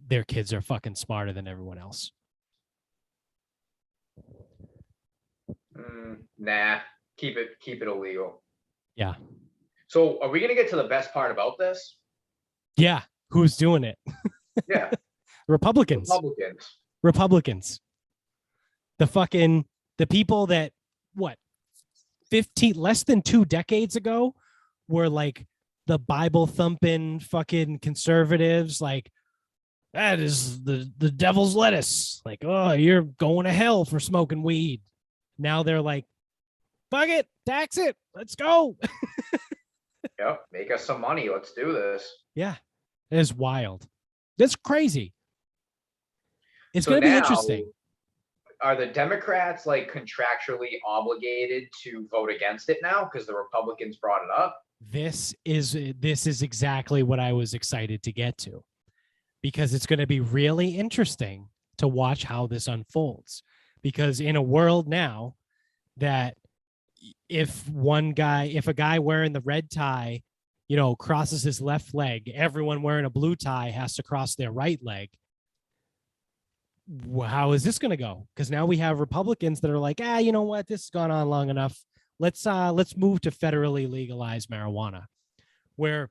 their kids are fucking smarter than everyone else. Nah, keep it illegal. Yeah. So are we gonna get to the best part about this? Yeah. Who's doing it? Yeah. Republicans. The people that, what, 15, less than 2 decades ago were like the Bible thumping fucking conservatives, like, that is the devil's lettuce. Like, oh, you're going to hell for smoking weed. Now they're like, fuck it, tax it, let's go. Yep, make us some money. Let's do this. Yeah, it is wild. That's crazy. It's going to be interesting. Are the Democrats like contractually obligated to vote against it now because the Republicans brought it up? This is exactly what I was excited to get to, because it's going to be really interesting to watch how this unfolds. Because in a world now that if a guy wearing the red tie, crosses his left leg, everyone wearing a blue tie has to cross their right leg. How is this going to go? Because now we have Republicans that are like, you know what? This has gone on long enough. Let's move to federally legalize marijuana, where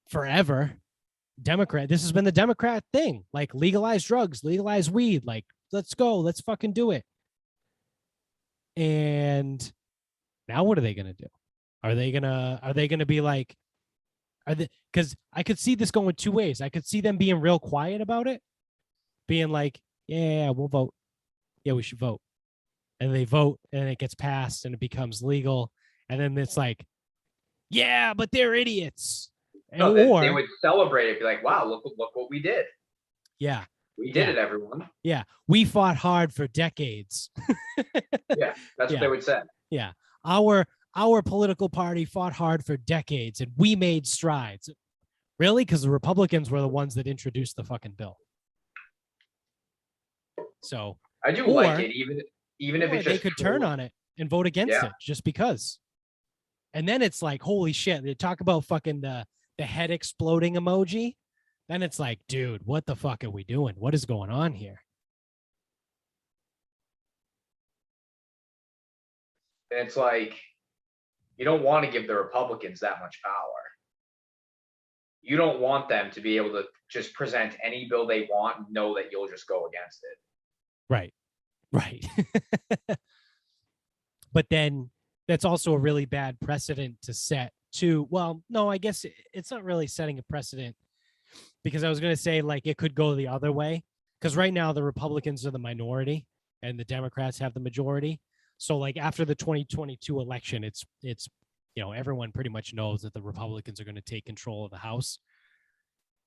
forever this has been the Democrat thing, like legalize drugs, legalize weed, like, let's go, let's fucking do it. And now what are they going to do? Are they going to be like, because I could see this going 2 ways. I could see them being real quiet about it, being like, yeah, we'll vote. Yeah, we should vote. And they vote, and it gets passed, and it becomes legal. And then it's like, yeah, but they're idiots. No, they would celebrate it, be like, wow, look what we did. Yeah. We did it, everyone. Yeah. We fought hard for decades. Yeah, that's what they would say. Yeah. Our political party fought hard for decades, and we made strides. Really? Because the Republicans were the ones that introduced the fucking bill. So I do like it, even if it's just they could turn on it and vote against it just because. And then it's like, holy shit, they talk about fucking the head exploding emoji. Then it's like, dude, what the fuck are we doing? What is going on here? And it's like, you don't want to give the Republicans that much power. You don't want them to be able to just present any bill they want and know that you'll just go against it. Right. But then that's also a really bad precedent to set too. Well, no, I guess it's not really setting a precedent, because I was going to say, like, it could go the other way, because right now the Republicans are the minority and the Democrats have the majority. So like after the 2022 election, it's everyone pretty much knows that the Republicans are going to take control of the House.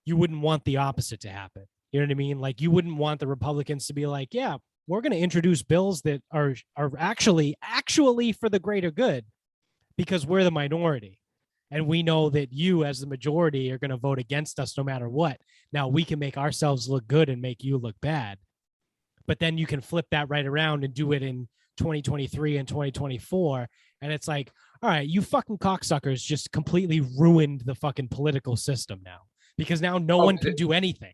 You wouldn't want the opposite to happen. You know what I mean? Like, you wouldn't want the Republicans to be like, yeah, we're going to introduce bills that are actually for the greater good, because we're the minority. And we know that you as the majority are going to vote against us no matter what. Now we can make ourselves look good and make you look bad. But then you can flip that right around and do it in 2023 and 2024. And it's like, all right, you fucking cocksuckers just completely ruined the fucking political system now, because now no one can do anything.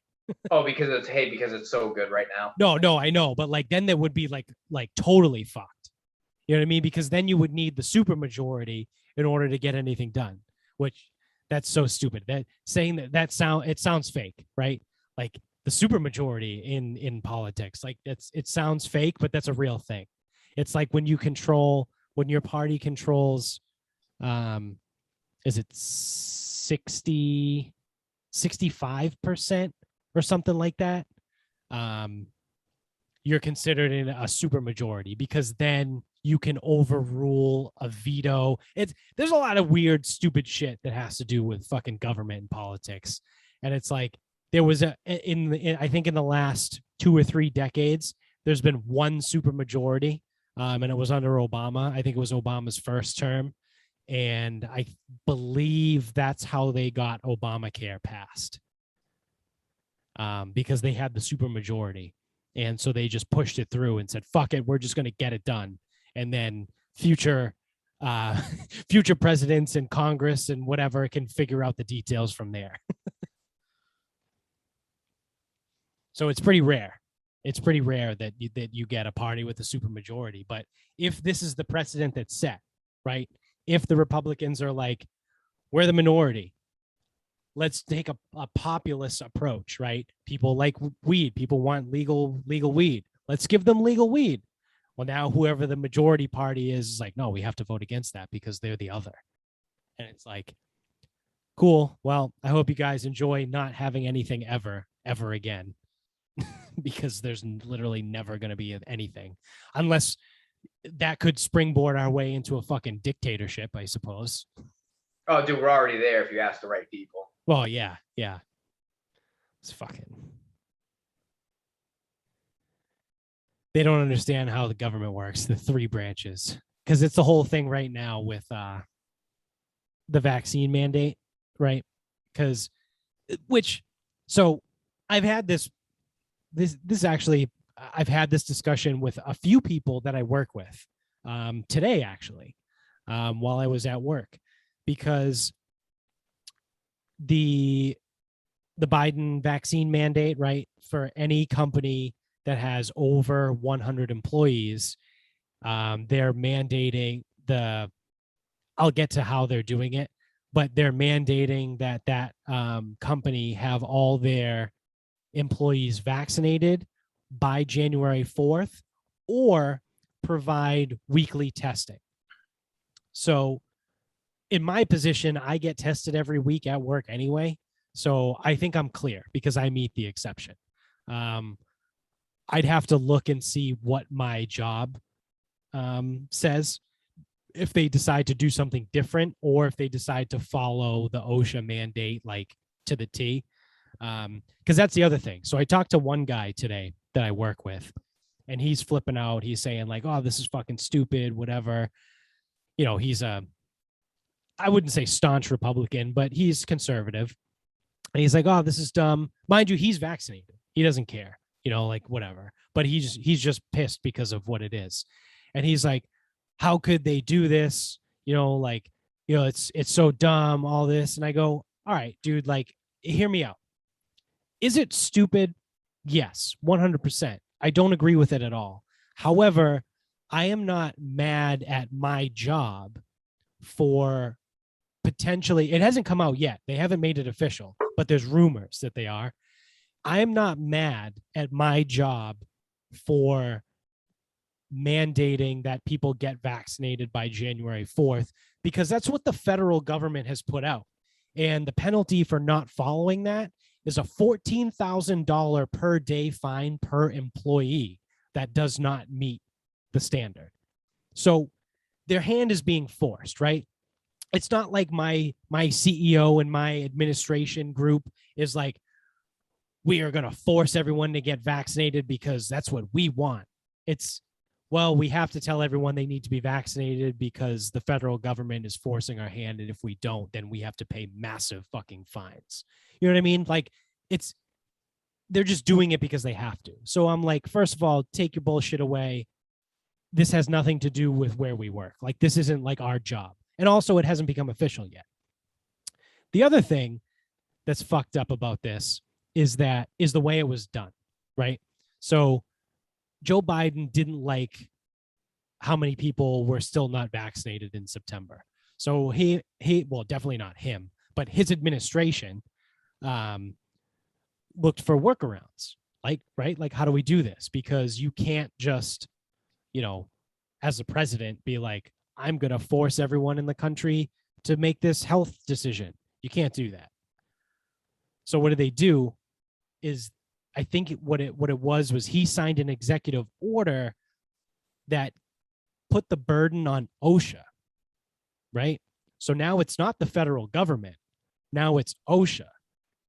Because it's so good right now. No, I know, but like then that would be like totally fucked. You know what I mean? Because then you would need the supermajority in order to get anything done, which that's so stupid. That saying it sounds fake, right? Like the supermajority in politics, like it sounds fake, but that's a real thing. It's like when your party controls, is it 65% or something like that? You're considered in a supermajority, because then you can overrule a veto. There's a lot of weird, stupid shit that has to do with fucking government and politics. And it's like there was I think in the last 2 or 3 decades, there's been one supermajority, and it was under Obama. I think it was Obama's first term. And I believe that's how they got Obamacare passed, because they had the supermajority. And so they just pushed it through and said, fuck it, we're just going to get it done. And then future presidents and Congress and whatever can figure out the details from there. So it's pretty rare. It's pretty rare that you get a party with a supermajority. But if this is the precedent that's set, right? If the Republicans are like, we're the minority, let's take a populist approach, right? People like weed. People want legal weed. Let's give them legal weed. Well, now whoever the majority party is like, no, we have to vote against that because they're the other. And it's like, cool. Well, I hope you guys enjoy not having anything ever again, because there's literally never going to be anything, unless that could springboard our way into a fucking dictatorship, I suppose. Oh, dude, we're already there if you ask the right people. Well, yeah. It's fucking. They don't understand how the government works, the 3 branches, because it's the whole thing right now with the vaccine mandate, right? So I've had this actually, I've had this discussion with a few people that I work with today, actually, while I was at work, because the Biden vaccine mandate, right, for any company that has over 100 employees, they're mandating I'll get to how they're doing it, but they're mandating that company have all their employees vaccinated by January 4th, or provide weekly testing. So in my position, I get tested every week at work anyway. So I think I'm clear because I meet the exception. I'd have to look and see what my job says, if they decide to do something different, or if they decide to follow the OSHA mandate like to the T. Because that's the other thing. So I talked to one guy today that I work with, and he's flipping out. He's saying like, oh, this is fucking stupid, whatever. You know, he's I wouldn't say staunch Republican, but he's conservative. And he's like, oh, this is dumb. Mind you, he's vaccinated. He doesn't care, you know, like whatever. But he's just pissed because of what it is. And he's like, how could they do this? You know, like, you know, it's so dumb, all this. And I go, all right, dude, like, hear me out. Is it stupid? Yes, 100%. I don't agree with it at all. However, I am not mad at my job for potentially, it hasn't come out yet. They haven't made it official, but there's rumors that they are. I am not mad at my job for mandating that people get vaccinated by January 4th, because that's what the federal government has put out. And the penalty for not following that is a $14,000 per day fine per employee that does not meet the standard. So their hand is being forced, right? It's not like my CEO and my administration group is like, we are going to force everyone to get vaccinated because that's what we want. It's, well, we have to tell everyone they need to be vaccinated because the federal government is forcing our hand. And if we don't, then we have to pay massive fucking fines. You know what I mean? Like, they're just doing it because they have to. So I'm like, first of all, take your bullshit away. this has nothing to do with where we work. Like, this isn't like our job. And also, it hasn't become official yet. The other thing that's fucked up about this is the way it was done, right? So Joe Biden didn't like how many people were still not vaccinated in September. So he well, definitely not him, but his administration looked for workarounds. Like, right? Like, how do we do this? Because you can't just, as a president, be like, I'm going to force everyone in the country to make this health decision. You can't do that. So what did they do is, I think what it was he signed an executive order that put the burden on OSHA, right? So now it's not the federal government. Now it's OSHA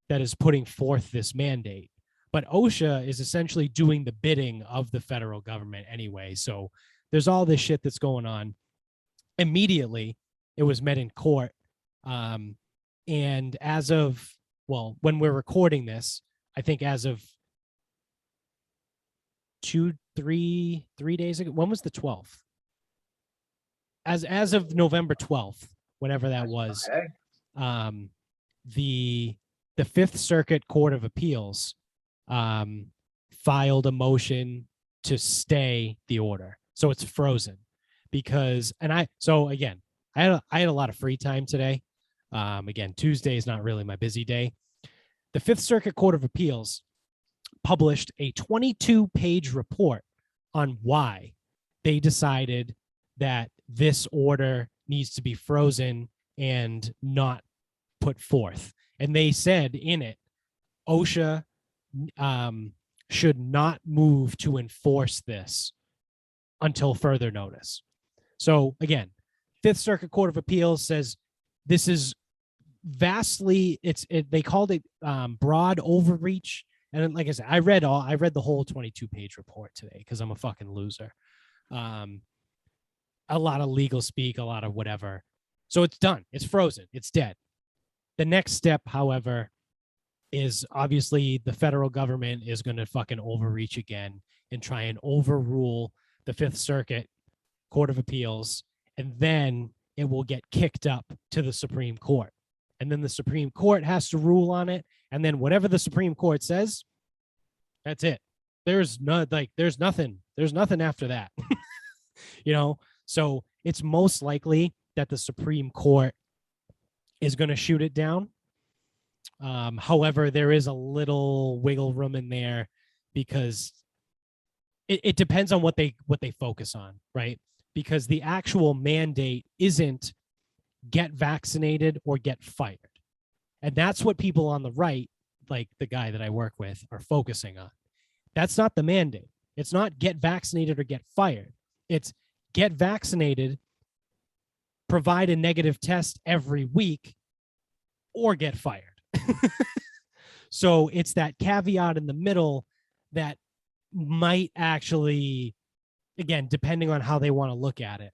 that is putting forth this mandate. But OSHA is essentially doing the bidding of the federal government anyway. So there's all this shit that's going on. Immediately, it was met in court. And as of, well, when we're recording this, I think as of 3 days ago, when was the 12th? As of November 12th, whenever that was, the Fifth Circuit Court of Appeals filed a motion to stay the order. So it's frozen because, again, I had a lot of free time today. Again, Tuesday is not really my busy day. The Fifth Circuit Court of Appeals published a 22-page report on why they decided that this order needs to be frozen and not put forth. And they said in it, OSHA should not move to enforce this until further notice. So again, Fifth Circuit Court of Appeals says this is vastly, they called it broad overreach. And like I said, I read the whole 22-page report today because I'm a fucking loser. A lot of legal speak, a lot of whatever. So it's done. It's frozen. It's dead. The next step, however, is obviously the federal government is going to fucking overreach again and try and overrule the Fifth Circuit Court of Appeals. And then it will get kicked up to the Supreme Court. And then the Supreme Court has to rule on it. And then whatever the Supreme Court says, that's it. There's nothing after that. So it's most likely that the Supreme Court is going to shoot it down. However, there is a little wiggle room in there because it depends on what they focus on, right? Because the actual mandate isn't get vaccinated or get fired. And that's what people on the right, like the guy that I work with, are focusing on. That's not the mandate. It's not get vaccinated or get fired. It's get vaccinated, provide a negative test every week, or get fired. So it's that caveat in the middle that might actually, again, depending on how they want to look at it.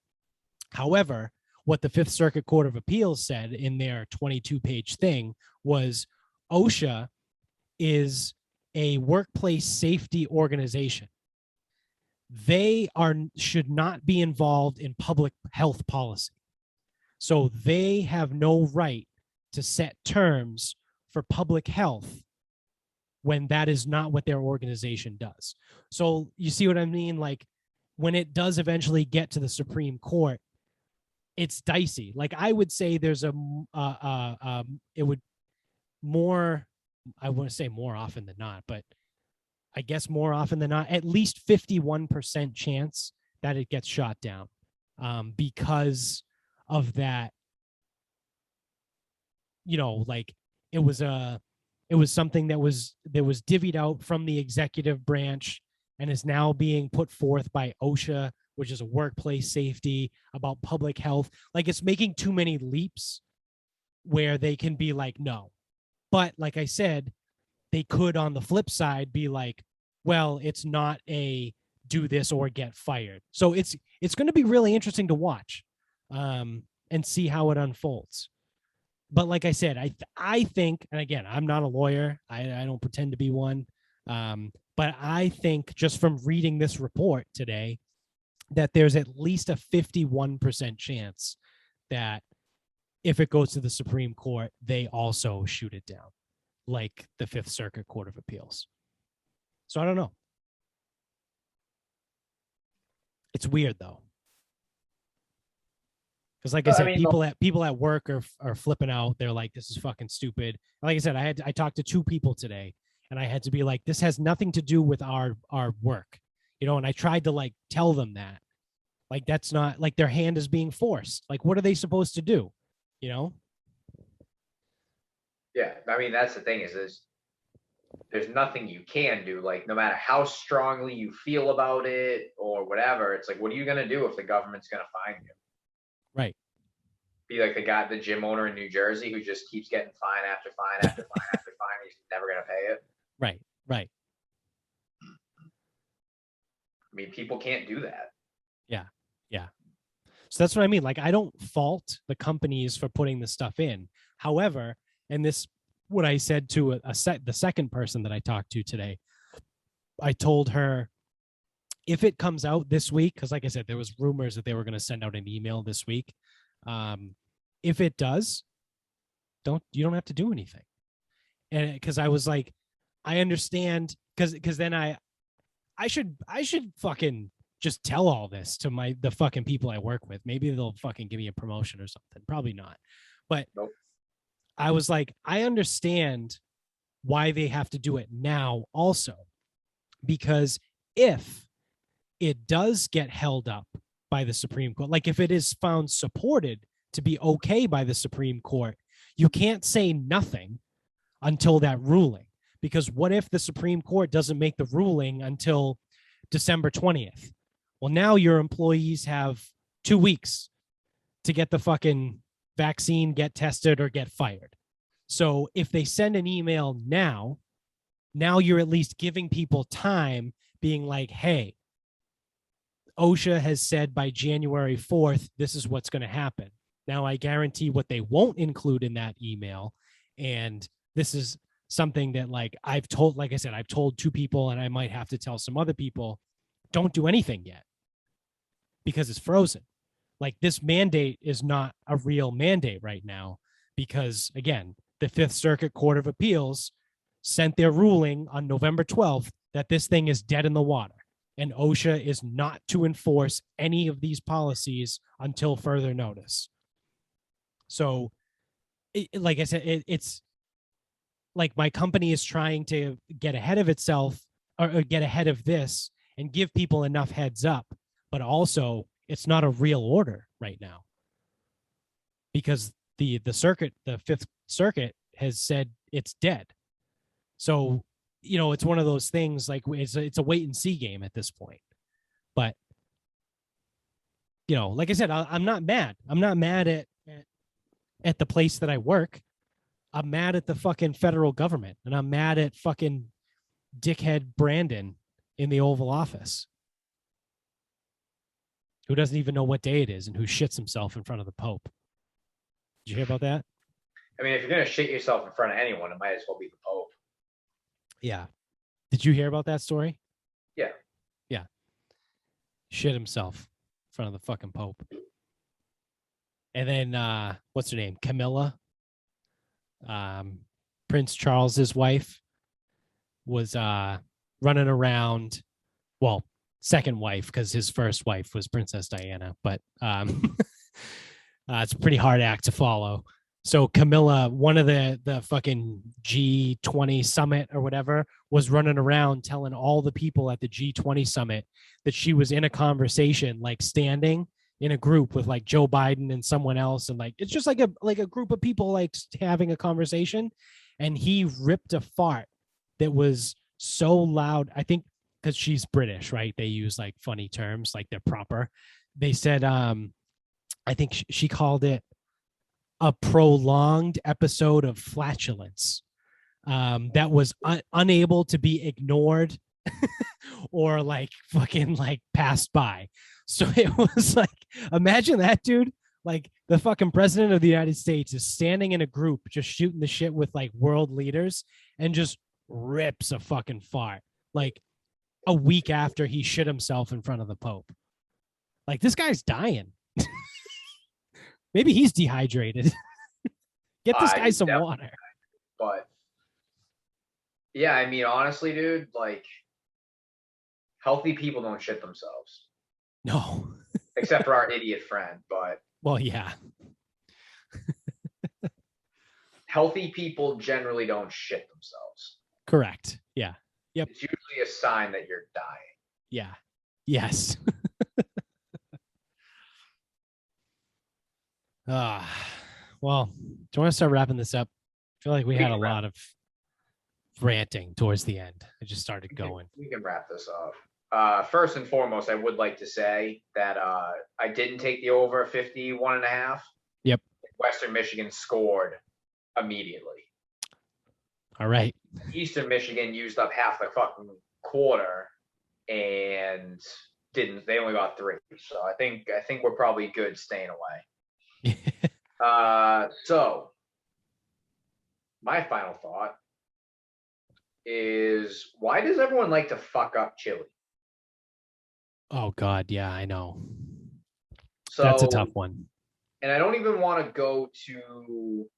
However, what the Fifth Circuit Court of Appeals said in their 22-page thing was OSHA is a workplace safety organization. They should not be involved in public health policy. So they have no right to set terms for public health when that is not what their organization does. So you see what I mean? Like, when it does eventually get to the Supreme Court, it's dicey. Like, I would say there's it would more, I want to say more often than not, but I guess more often than not, at least 51% chance that it gets shot down because of that. Like, it was something that was divvied out from the executive branch and is now being put forth by OSHA, which is a workplace safety about public health. Like, it's making too many leaps where they can be like, no. But like I said, they could on the flip side be like, well, it's not a do this or get fired. So it's going to be really interesting to watch and see how it unfolds. But like I said, I think, and again, I'm not a lawyer. I don't pretend to be one. But I think just from reading this report today, that there's at least a 51% chance that if it goes to the Supreme Court, they also shoot it down, like the Fifth Circuit Court of Appeals. So I don't know. It's weird though. Because like I said, people at work are flipping out. They're like, this is fucking stupid. Like I said, I talked to 2 people today, and I had to be like, this has nothing to do with our work, you know. And I tried to like tell them that, like, that's not like their hand is being forced. Like, what are they supposed to do, you know? Yeah, I mean that's the thing is there's nothing you can do. Like no matter how strongly you feel about it or whatever, it's like, what are you gonna do if the government's gonna fine you? Right. Be like the gym owner in New Jersey who just keeps getting fine after fine after fine after fine. He's never gonna pay it. Right. Right. I mean, people can't do that. Yeah. Yeah. So that's what I mean. Like, I don't fault the companies for putting this stuff in. However, and this, what I said to the second person that I talked to today, I told her, if it comes out this week, because like I said, there was rumors that they were going to send out an email this week. If it does, you don't have to do anything. And because I was like, I understand, because then I should fucking just tell all this to the fucking people I work with. Maybe they'll fucking give me a promotion or something. Probably not. But nope. I was like, I understand why they have to do it now also, because if it does get held up by the Supreme Court, like if it is found supported to be okay by the Supreme Court, you can't say nothing until that ruling. Because what if the Supreme Court doesn't make the ruling until December 20th? Well, now your employees have 2 weeks to get the fucking vaccine, get tested, or get fired. So if they send an email now you're at least giving people time, being like, hey, OSHA has said by January 4th, this is what's going to happen. Now I guarantee what they won't include in that email. And this is something that like I said, I've told 2 people, and I might have to tell some other people, don't do anything yet because it's frozen. Like, this mandate is not a real mandate right now, because again, the Fifth Circuit Court of Appeals sent their ruling on November 12th that this thing is dead in the water, and OSHA is not to enforce any of these policies until further notice. So like I said, it's like my company is trying to get ahead of itself, or get ahead of this and give people enough heads up, but also it's not a real order right now, because the Fifth Circuit has said it's dead. So, you know, it's one of those things, like it's a wait and see game at this point. But, you know, like I said, I'm not mad. I'm not mad at the place that I work. I'm mad at the fucking federal government, and I'm mad at fucking dickhead Brandon in the Oval Office, who doesn't even know what day it is and who shits himself in front of the Pope. Did you hear about that? I mean, if you're going to shit yourself in front of anyone, it might as well be the Pope. Yeah. Did you hear about that story? Yeah. Yeah. Shit himself in front of the fucking Pope. And then, what's her name? Camilla. Prince Charles's wife was running around. Well, second wife, because his first wife was Princess Diana. But it's a pretty hard act to follow. So Camilla, one of the fucking G20 summit or whatever, was running around telling all the people at the G20 summit that she was in a conversation, like standing in a group with like Joe Biden and someone else, and like it's just like a group of people like having a conversation, and he ripped a fart that was so loud. I think because she's British, right? They use like funny terms, like they're proper. They said, I think she called it a prolonged episode of flatulence that was unable to be ignored or like fucking like passed by. So it was like, imagine that, dude. Like the fucking president of the United States is standing in a group just shooting the shit with like world leaders and just rips a fucking fart like a week after he shit himself in front of the Pope. Like, this guy's dying. Maybe he's dehydrated. Get this guy some water. But yeah, I mean, honestly, dude, like, healthy people don't shit themselves. No. Except for our idiot friend, but. Well, yeah. Healthy people generally don't shit themselves. Correct. Yeah. Yep. It's usually a sign that you're dying. Yeah. Yes. Well, do you want to start wrapping this up? I feel like we had a lot of ranting towards the end. I just started going. We can wrap this up. First and foremost, I would like to say that I didn't take the over 51.5. Yep. Western Michigan scored immediately. All right. Eastern Michigan used up half the fucking quarter and didn't. They only got 3. So I think we're probably good staying away. So my final thought is, why does everyone like to fuck up chili? Oh God, yeah, I know. So that's a tough one. And I don't even want to go to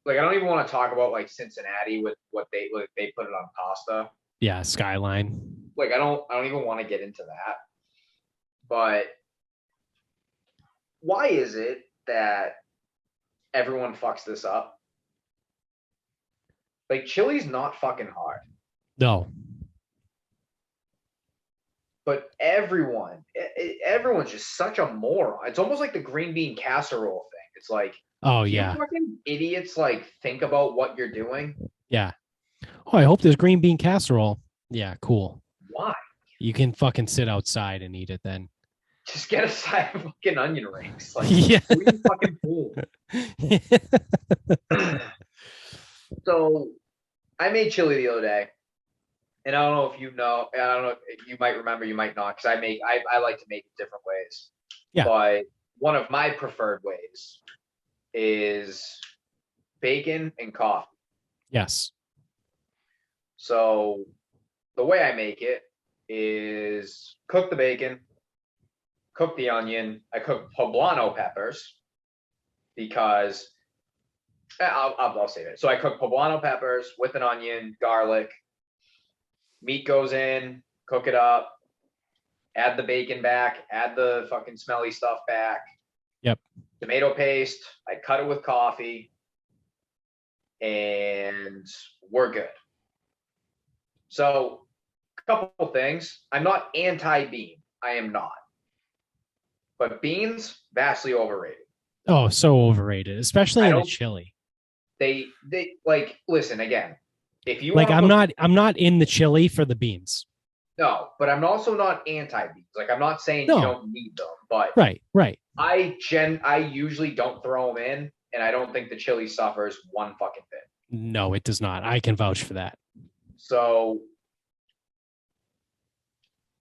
like, I don't even want to talk about like Cincinnati with what they put it on pasta. Yeah, Skyline. Like, I don't even want to get into that. But why is it that everyone fucks this up? Like, chili's not fucking hard. No. But everyone's just such a moron. It's almost like the green bean casserole thing. It's like, oh yeah, you fucking idiots, like, think about what you're doing. Yeah. Oh, I hope there's green bean casserole. Yeah, cool. Why? You can fucking sit outside and eat it then. Just get a side of fucking onion rings. Like, yeah. Fucking cool. So I made chili the other day. And I don't know if you know, I don't know if you might remember, you might not, because I like to make it different ways. Yeah. But one of my preferred ways is bacon and coffee. Yes. So the way I make it is cook the bacon, cook the onion. I cook poblano peppers because I'll say that. So I cook poblano peppers with an onion, garlic. Meat goes in, cook it up, add the bacon back, add the fucking smelly stuff back. Yep. Tomato paste. I cut it with coffee, and we're good. So, a couple things. I'm not anti-bean. I am not. But beans, vastly overrated. Oh, so overrated, especially in a chili. They like, listen, again, if you like, I'm not in the chili for the beans. No, but I'm also not anti-beans. Like, I'm not saying you don't need them, but right. I usually don't throw them in, and I don't think the chili suffers one fucking bit. No, it does not. I can vouch for that. So,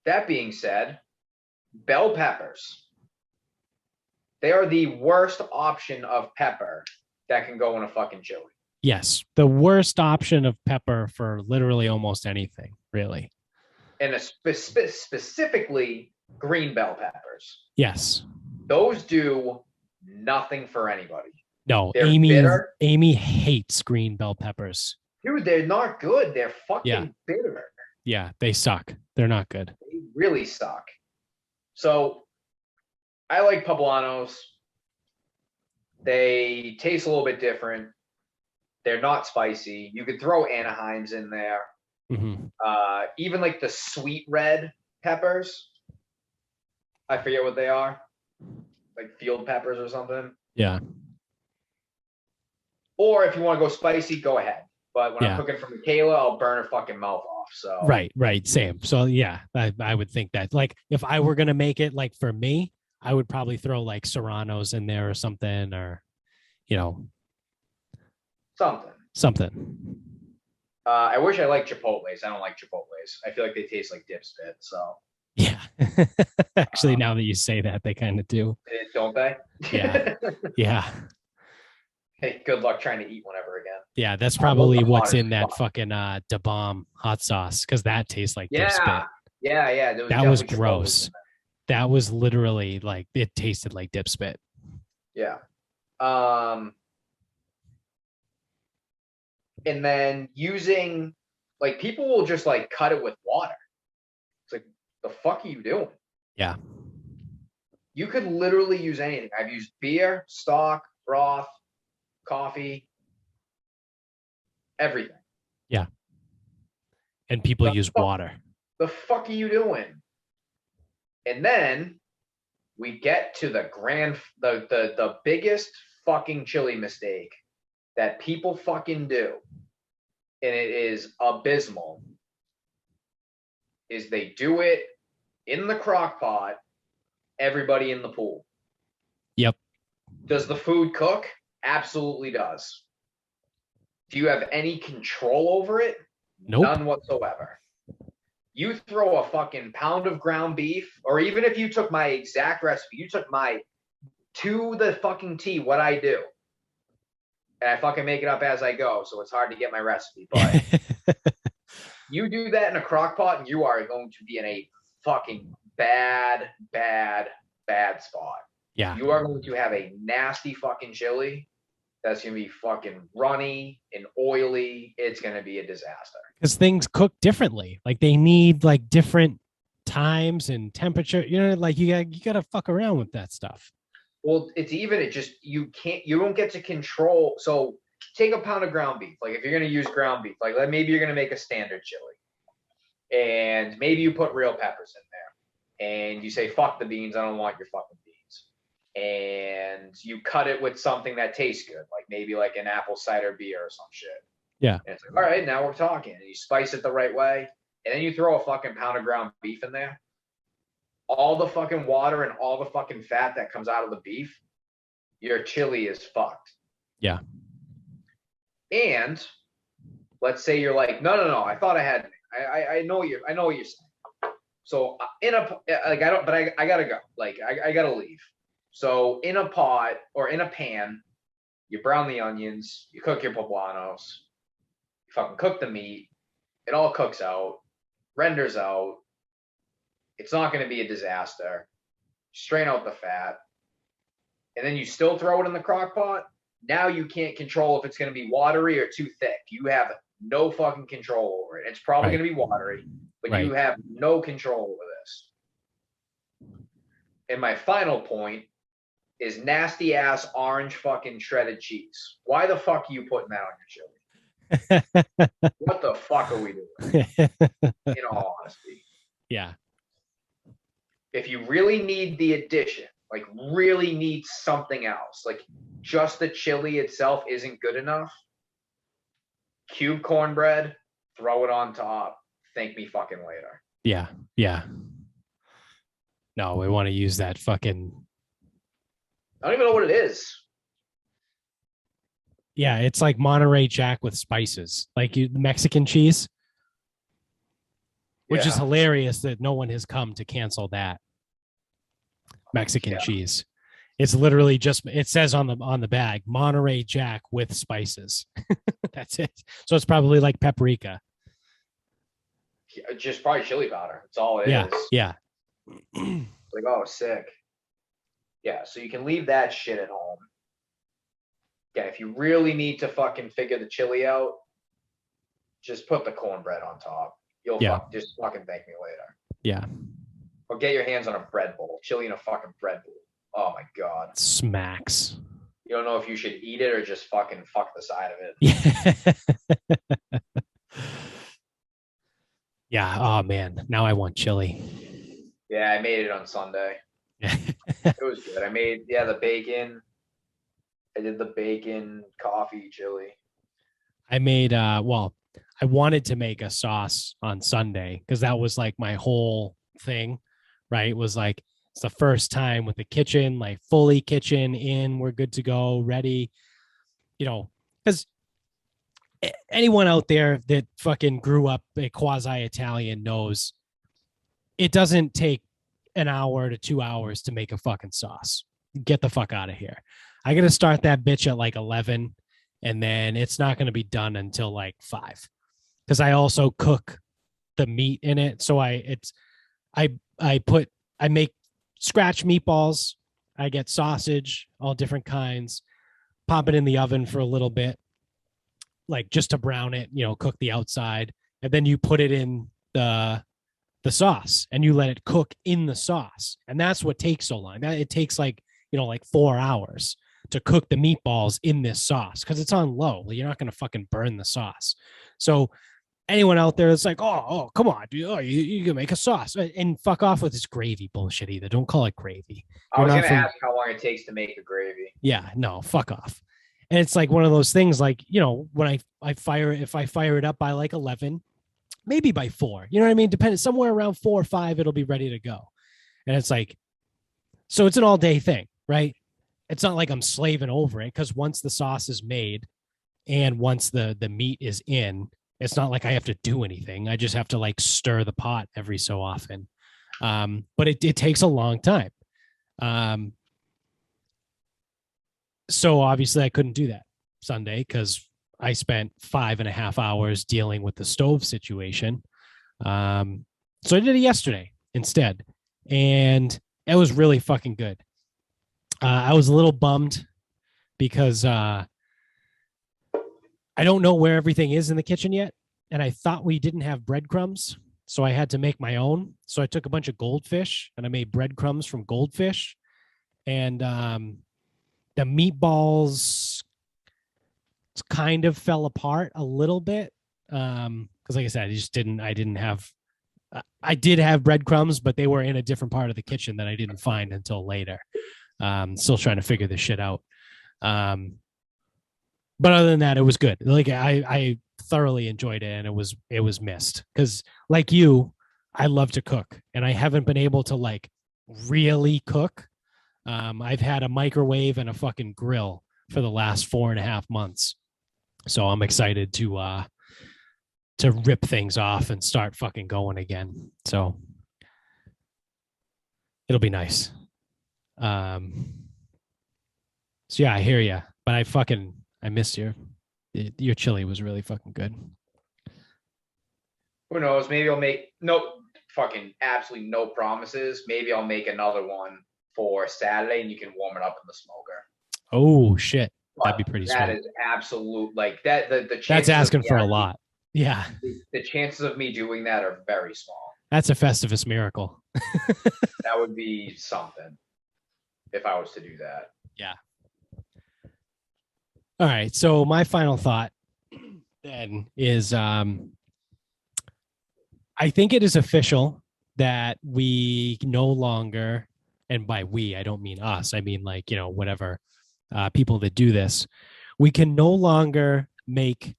that being said, bell peppers. They are the worst option of pepper that can go in a fucking chili. Yes, the worst option of pepper for literally almost anything, really. And specifically green bell peppers. Yes. Those do nothing for anybody. No, they're Amy bitter. Amy hates green bell peppers. Dude, they're not good. They're fucking bitter. Yeah, they suck. They're not good. They really suck. So I like poblanos. They taste a little bit different. They're not spicy. You could throw Anaheims in there. Mm-hmm. Even like the sweet red peppers. I forget what they are. Like field peppers or something. Yeah. Or if you want to go spicy, go ahead. But when I'm cooking for Michaela, I'll burn her fucking mouth off. So right, same. So yeah, I would think that. Like, if I were gonna make it like for me, I would probably throw like serranos in there or something, or something. I wish I liked Chipotles. I don't like Chipotles. I feel like they taste like dip spit. So yeah, actually, now that you say that, they kind of do. Don't they? Yeah. Hey, good luck trying to eat one ever again. Yeah, that's Oh, those probably are hot what's as in that fuck. fucking Da Bomb hot sauce because that tastes like dip spit. Yeah, yeah. There was That was definitely Chipotle's in gross. That was literally like it tasted like dip spit. there. Yeah. And then using like people will just like cut it with water. It's like the fuck are you doing? Yeah. You could literally use anything. I've used beer, stock, broth, coffee, everything. Yeah. And people The use fuck, water. the fuck are you doing? And then we get to the biggest fucking chili mistake that people fucking do, and it is abysmal, is they do it in the crock pot, everybody in the pool. Yep. Does the food cook? Absolutely does. Do you have any control over it? Nope. None whatsoever. You throw a fucking pound of ground beef, or even if you took my exact recipe, you took my to the fucking T what I do. And I fucking make it up as I go, so it's hard to get my recipe. But you do that in a crock pot, and you are going to be in a fucking bad spot. Yeah. You are going to have a nasty fucking chili that's going to be fucking runny and oily. It's going to be a disaster. Because things cook differently. Like they need like different times and temperature. You know, like you gotta fuck around with that stuff. Well, it's even, it just, you don't get to control. So take a pound of ground beef. Like if you're going to use ground beef, like maybe you're going to make a standard chili and maybe you put real peppers in there and you say, fuck the beans. I don't want your fucking beans. And you cut it with something that tastes good, like maybe like an apple cider beer or some shit. Yeah. And it's like, all right, now we're talking. And you spice it the right way. And then you throw a fucking pound of ground beef in there. All the fucking water and all the fucking fat that comes out of the beef, your chili is fucked. Yeah. And let's say you're like, no, I thought I had, I know what you're saying. So in a, like, I gotta go. Like, I gotta leave. So in a pot or in a pan, you brown the onions, you cook your poblanos, you fucking cook the meat. It all cooks out, renders out. It's not going to be a disaster. Strain out the fat. And then you still throw it in the crock pot. Now you can't control if it's going to be watery or too thick. You have no fucking control over it. It's probably going to be watery, but you have no control over this. And my final point is nasty ass orange fucking shredded cheese. Why the fuck are you putting that on your chili? What the fuck are we doing? In all honesty. Yeah. If you really need the addition, like really need something else, like just the chili itself isn't good enough, cube cornbread, throw it on top, thank me fucking later. Yeah. Yeah. No, we want to use that fucking. I don't even know what it is. Yeah, it's like Monterey Jack with spices, like Mexican cheese, which is hilarious that no one has come to cancel that Mexican cheese. It's literally just, it says on the bag, Monterey Jack with spices. That's it. So it's probably like paprika. Just probably chili powder. That's all it is. Yeah. Like, oh, sick. Yeah, so you can leave that shit at home. Yeah, if you really need to fucking figure the chili out, just put the cornbread on top. You'll just fucking thank me later. Yeah. Or get your hands on a bread bowl. Chili in a fucking bread bowl. Oh my God. Smacks. You don't know if you should eat it or just fucking fuck the side of it. Yeah. Yeah. Oh man. Now I want chili. Yeah, I made it on Sunday. It was good. I made the bacon. I did the bacon coffee chili. I made I wanted to make a sauce on Sunday because that was like my whole thing, right? It was like it's the first time with the kitchen, like fully kitchen in, we're good to go, ready. You know, because anyone out there that fucking grew up a quasi-Italian knows it doesn't take an hour to 2 hours to make a fucking sauce. get the fuck out of here. I got to start that bitch at like 11, and then it's not going to be done until like 5 because I also cook the meat in it. So I make scratch meatballs. I get sausage, all different kinds, pop it in the oven for a little bit, like just to brown it, cook the outside, and then you put it in the sauce and you let it cook in the sauce. And that's what takes so long. It takes like 4 hours to cook the meatballs in this sauce because it's on low. You're not going to fucking burn the sauce. So anyone out there that's like, oh, come on, dude, you can make a sauce and fuck off with this gravy bullshit either. Don't call it gravy. I was going to ask how long it takes to make a gravy. Yeah, no, fuck off. And it's like one of those things like, when I fire it up by like 11, maybe by 4, you know what I mean? Depending, somewhere around 4 or 5, it'll be ready to go. And it's like, so it's an all day thing, right? It's not like I'm slaving over it because once the sauce is made and once the meat is in, it's not like I have to do anything. I just have to like stir the pot every so often. But it takes a long time. So obviously I couldn't do that Sunday because I spent 5.5 hours dealing with the stove situation. So I did it yesterday instead. And it was really fucking good. I was a little bummed because I don't know where everything is in the kitchen yet. And I thought we didn't have breadcrumbs. So I had to make my own. So I took a bunch of goldfish and I made breadcrumbs from goldfish. And the meatballs kind of fell apart a little bit. Because like I said, I did have breadcrumbs, but they were in a different part of the kitchen that I didn't find until later. Still trying to figure this shit out. But other than that, it was good. Like I thoroughly enjoyed it, and it was missed because, like you, I love to cook, and I haven't been able to like really cook. I've had a microwave and a fucking grill for the last 4.5 months, so I'm excited to rip things off and start fucking going again. So it'll be nice. So yeah, I hear you, but I missed your chili was really fucking good. Who knows? Maybe I'll make absolutely no promises. Maybe I'll make another one for Saturday and you can warm it up in the smoker. Oh shit. That'd be pretty sweet. That is absolute like that. The that's asking for a lot. Yeah. The chances of me doing that are very small. That's a Festivus miracle. That would be something if I was to do that. Yeah. All right. So my final thought then is I think it is official that we no longer, and by we, I don't mean us. I mean like, whatever people that do this, we can no longer make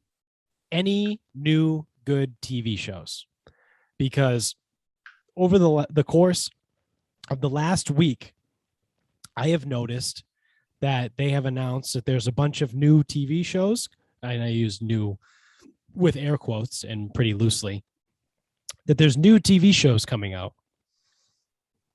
any new good TV shows because over the course of the last week, I have noticed that they have announced that there's a bunch of new TV shows, and I use new with air quotes and pretty loosely, that there's new TV shows coming out.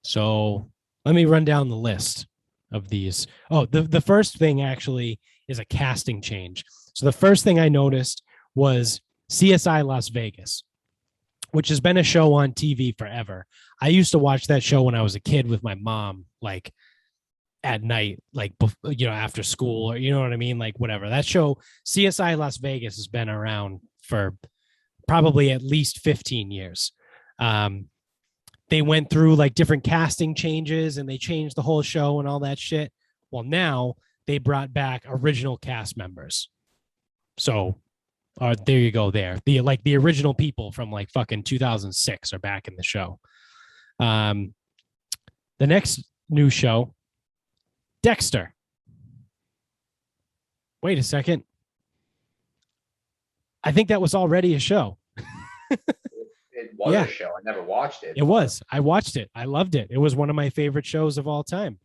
So let me run down the list of these. Oh, the first thing actually is a casting change. So the first thing I noticed was CSI Las Vegas, which has been a show on TV forever. I used to watch that show when I was a kid with my mom, like at night, like, after school, or you know what I mean? Like whatever. That show, CSI Las Vegas, has been around for probably at least 15 years. They went through like different casting changes and they changed the whole show and all that shit. Well, now they brought back original cast members. So there you go there. The original people from like fucking 2006 are back in the show. The next new show, Dexter. Wait a second. I think that was already a show. It was a show. I never watched it. It was. I watched it. I loved it. It was one of my favorite shows of all time.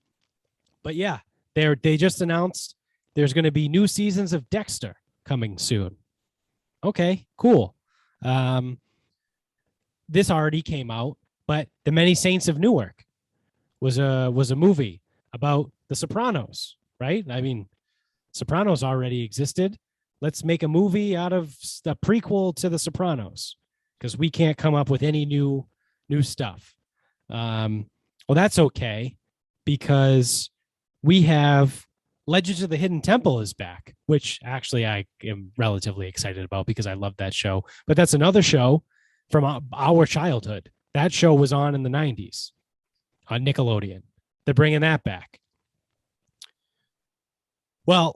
But yeah, they just announced there's going to be new seasons of Dexter coming soon. Okay, cool. This already came out, but The Many Saints of Newark was a movie. about The Sopranos, right? I mean, Sopranos already existed. Let's make a movie out of the prequel to The Sopranos because we can't come up with any new stuff. Well, that's okay because we have Legends of the Hidden Temple is back, which actually I am relatively excited about because I love that show. But that's another show from our childhood. That show was on in the 90s on Nickelodeon. They're bringing that back. Well,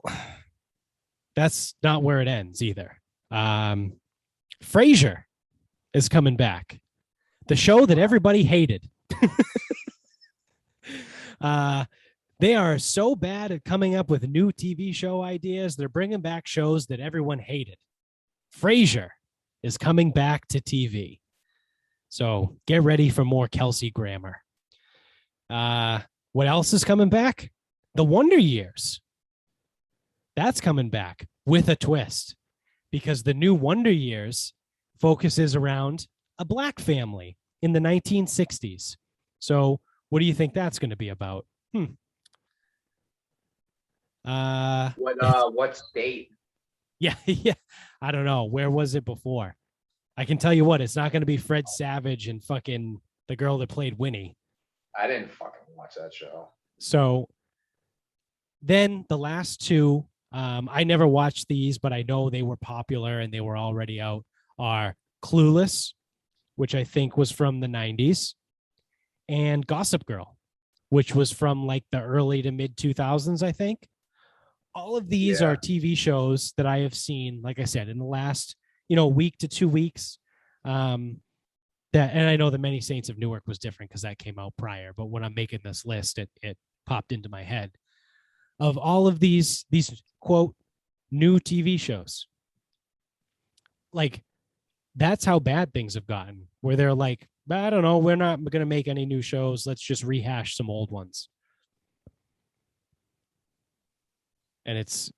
that's not where it ends either. Frasier is coming back. The show that everybody hated. They are so bad at coming up with new TV show ideas. They're bringing back shows that everyone hated. Frasier is coming back to TV. So get ready for more Kelsey Grammer. What else is coming back? The Wonder Years. That's coming back with a twist because the new Wonder Years focuses around a black family in the 1960s. So what do you think that's going to be about? What state? Yeah. I don't know. Where was it before? I can tell you what, it's not going to be Fred Savage and fucking the girl that played Winnie. I didn't fucking watch that show. So then the last two, I never watched these, but I know they were popular and they were already out, are Clueless, which I think was from the 90s, and Gossip Girl, which was from like the early to mid 2000s, I think. All of these are TV shows that I have seen, like I said, in the last, week to 2 weeks. And I know the Many Saints of Newark was different because that came out prior, but when I'm making this list, it popped into my head of all of these quote new TV shows. Like, that's how bad things have gotten, where they're like, I don't know, we're not going to make any new shows. Let's just rehash some old ones. And it's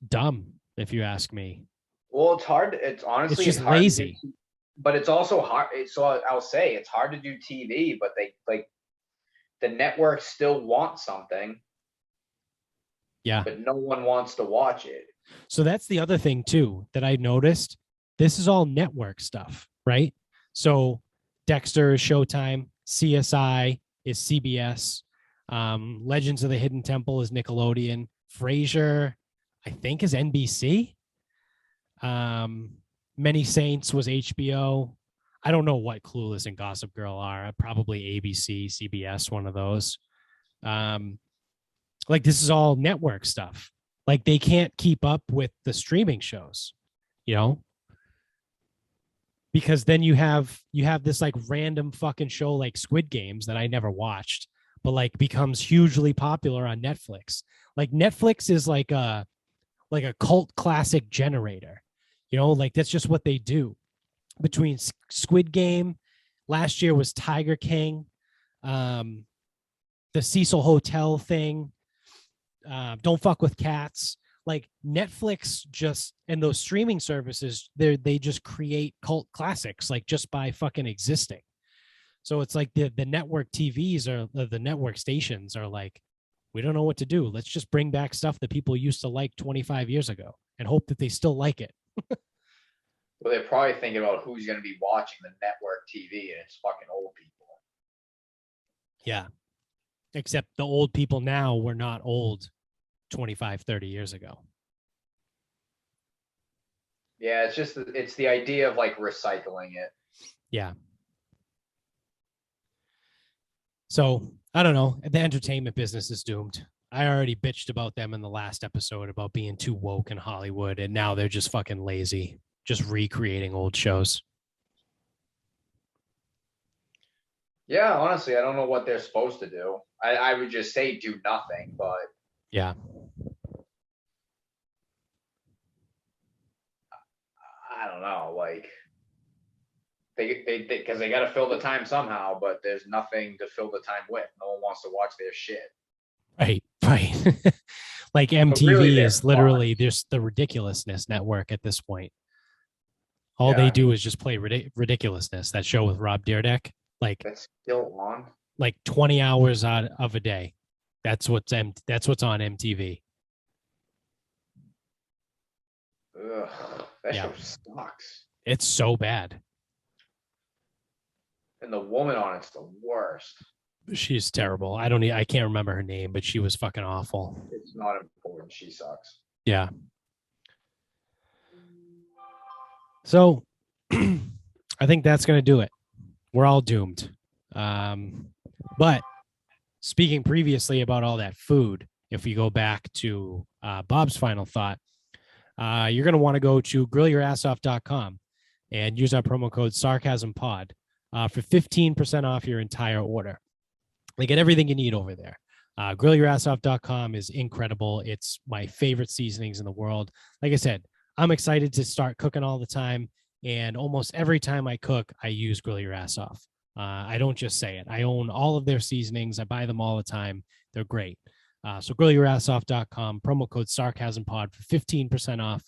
dumb, if you ask me. Well, it's hard. It's honestly, it's just hard lazy. But it's also hard. So I'll say it's hard to do TV, but they like the networks still want something. Yeah. But no one wants to watch it. So that's the other thing too that I noticed. This is all network stuff, right? So Dexter is Showtime, CSI is CBS, Legends of the Hidden Temple is Nickelodeon, Frasier, I think, is NBC. Many Saints was HBO. I don't know what Clueless and Gossip Girl are. Probably ABC, CBS, one of those. Like, this is all network stuff. Like, they can't keep up with the streaming shows, because then you have this like random fucking show like Squid Games that I never watched, but like becomes hugely popular on Netflix. Like, Netflix is like a cult classic generator, like that's just what they do. Between Squid Game, last year was Tiger King, the Cecil Hotel thing, Don't Fuck with Cats. Like, Netflix just, and those streaming services, they just create cult classics, like, just by fucking existing. So it's like the network TVs or the network stations are like, we don't know what to do. Let's just bring back stuff that people used to like 25 years ago and hope that they still like it. Well, they're probably thinking about who's going to be watching the network TV, and it's fucking old people. Yeah. Except the old people now were not old 25, 30 years ago. Yeah, it's the idea of like recycling it. Yeah. So I don't know. The entertainment business is doomed. I already bitched about them in the last episode about being too woke in Hollywood, and now they're just fucking lazy, just recreating old shows. Yeah, honestly, I don't know what they're supposed to do. I would just say do nothing, but yeah. I don't know, like they because they got to fill the time somehow, but there's nothing to fill the time with. No one wants to watch their shit. Right. Like, MTV really, is literally just the ridiculousness network at this point. All they do is just play ridiculousness. That show with Rob Dyrdek, like, that's still on, like 20 hours out of a day. That's what's on MTV. Ugh, that Yeah, show sucks. it's so bad. And the woman on it's the worst. She's terrible. I can't remember her name, but she was fucking awful. It's not important. She sucks. Yeah. So I think that's going to do it. We're all doomed. But speaking previously about all that food, if we go back to Bob's final thought, you're going to want to go to grillyourassoff.com and use our promo code SarcasmPod for 15% off your entire order. They get everything you need over there. Grillyourassoff.com is incredible. It's my favorite seasonings in the world. Like I said, I'm excited to start cooking all the time. And almost every time I cook, I use Grill Your Ass Off. I don't just say it. I own all of their seasonings. I buy them all the time. They're great. So grillyourassoff.com, promo code SarcasmPod for 15% off.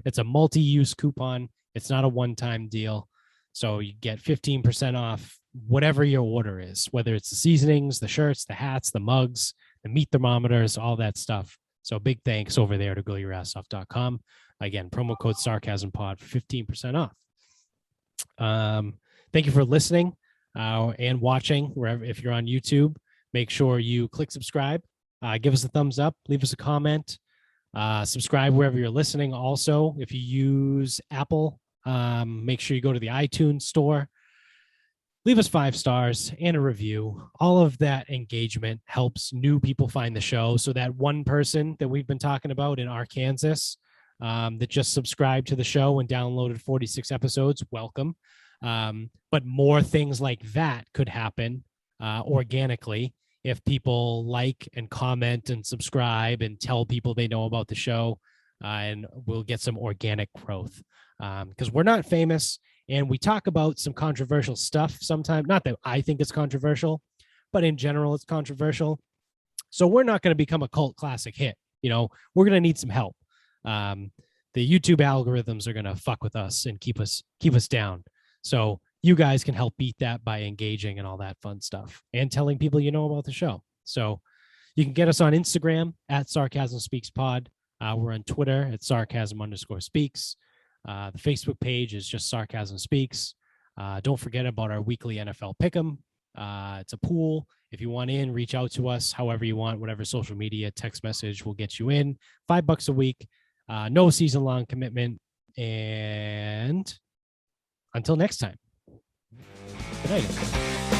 It's a multi-use coupon. It's not a one-time deal. So you get 15% off whatever your order is, whether it's the seasonings, the shirts, the hats, the mugs, the meat thermometers, all that stuff. So big thanks over there to grillyourassoff.com. Again, promo code SarcasmPod for 15% off. Thank you for listening and watching. Wherever, if you're on YouTube, make sure you click subscribe. Give us a thumbs up. Leave us a comment. Subscribe wherever you're listening. Also, if you use Apple, make sure you go to the iTunes store. Leave us 5 stars and a review. All of that engagement helps new people find the show. So that one person that we've been talking about in Arkansas that just subscribed to the show and downloaded 46 episodes, welcome. But more things like that could happen organically if people like and comment and subscribe and tell people they know about the show, and we'll get some organic growth because we're not famous and we talk about some controversial stuff sometimes. Not that I think it's controversial, but in general, it's controversial. So we're not going to become a cult classic hit. You know, we're going to need some help. The YouTube algorithms are going to fuck with us and keep us down. So you guys can help beat that by engaging and all that fun stuff and telling people you know about the show. So you can get us on Instagram at Sarcasm Speaks Pod. We're on Twitter at Sarcasm_speaks. The Facebook page is just Sarcasm Speaks. Don't forget about our weekly NFL Pick'em. It's a pool. If you want in, reach out to us however you want, whatever social media, text message will get you in. $5 a week. No season-long commitment. And until next time. Good night.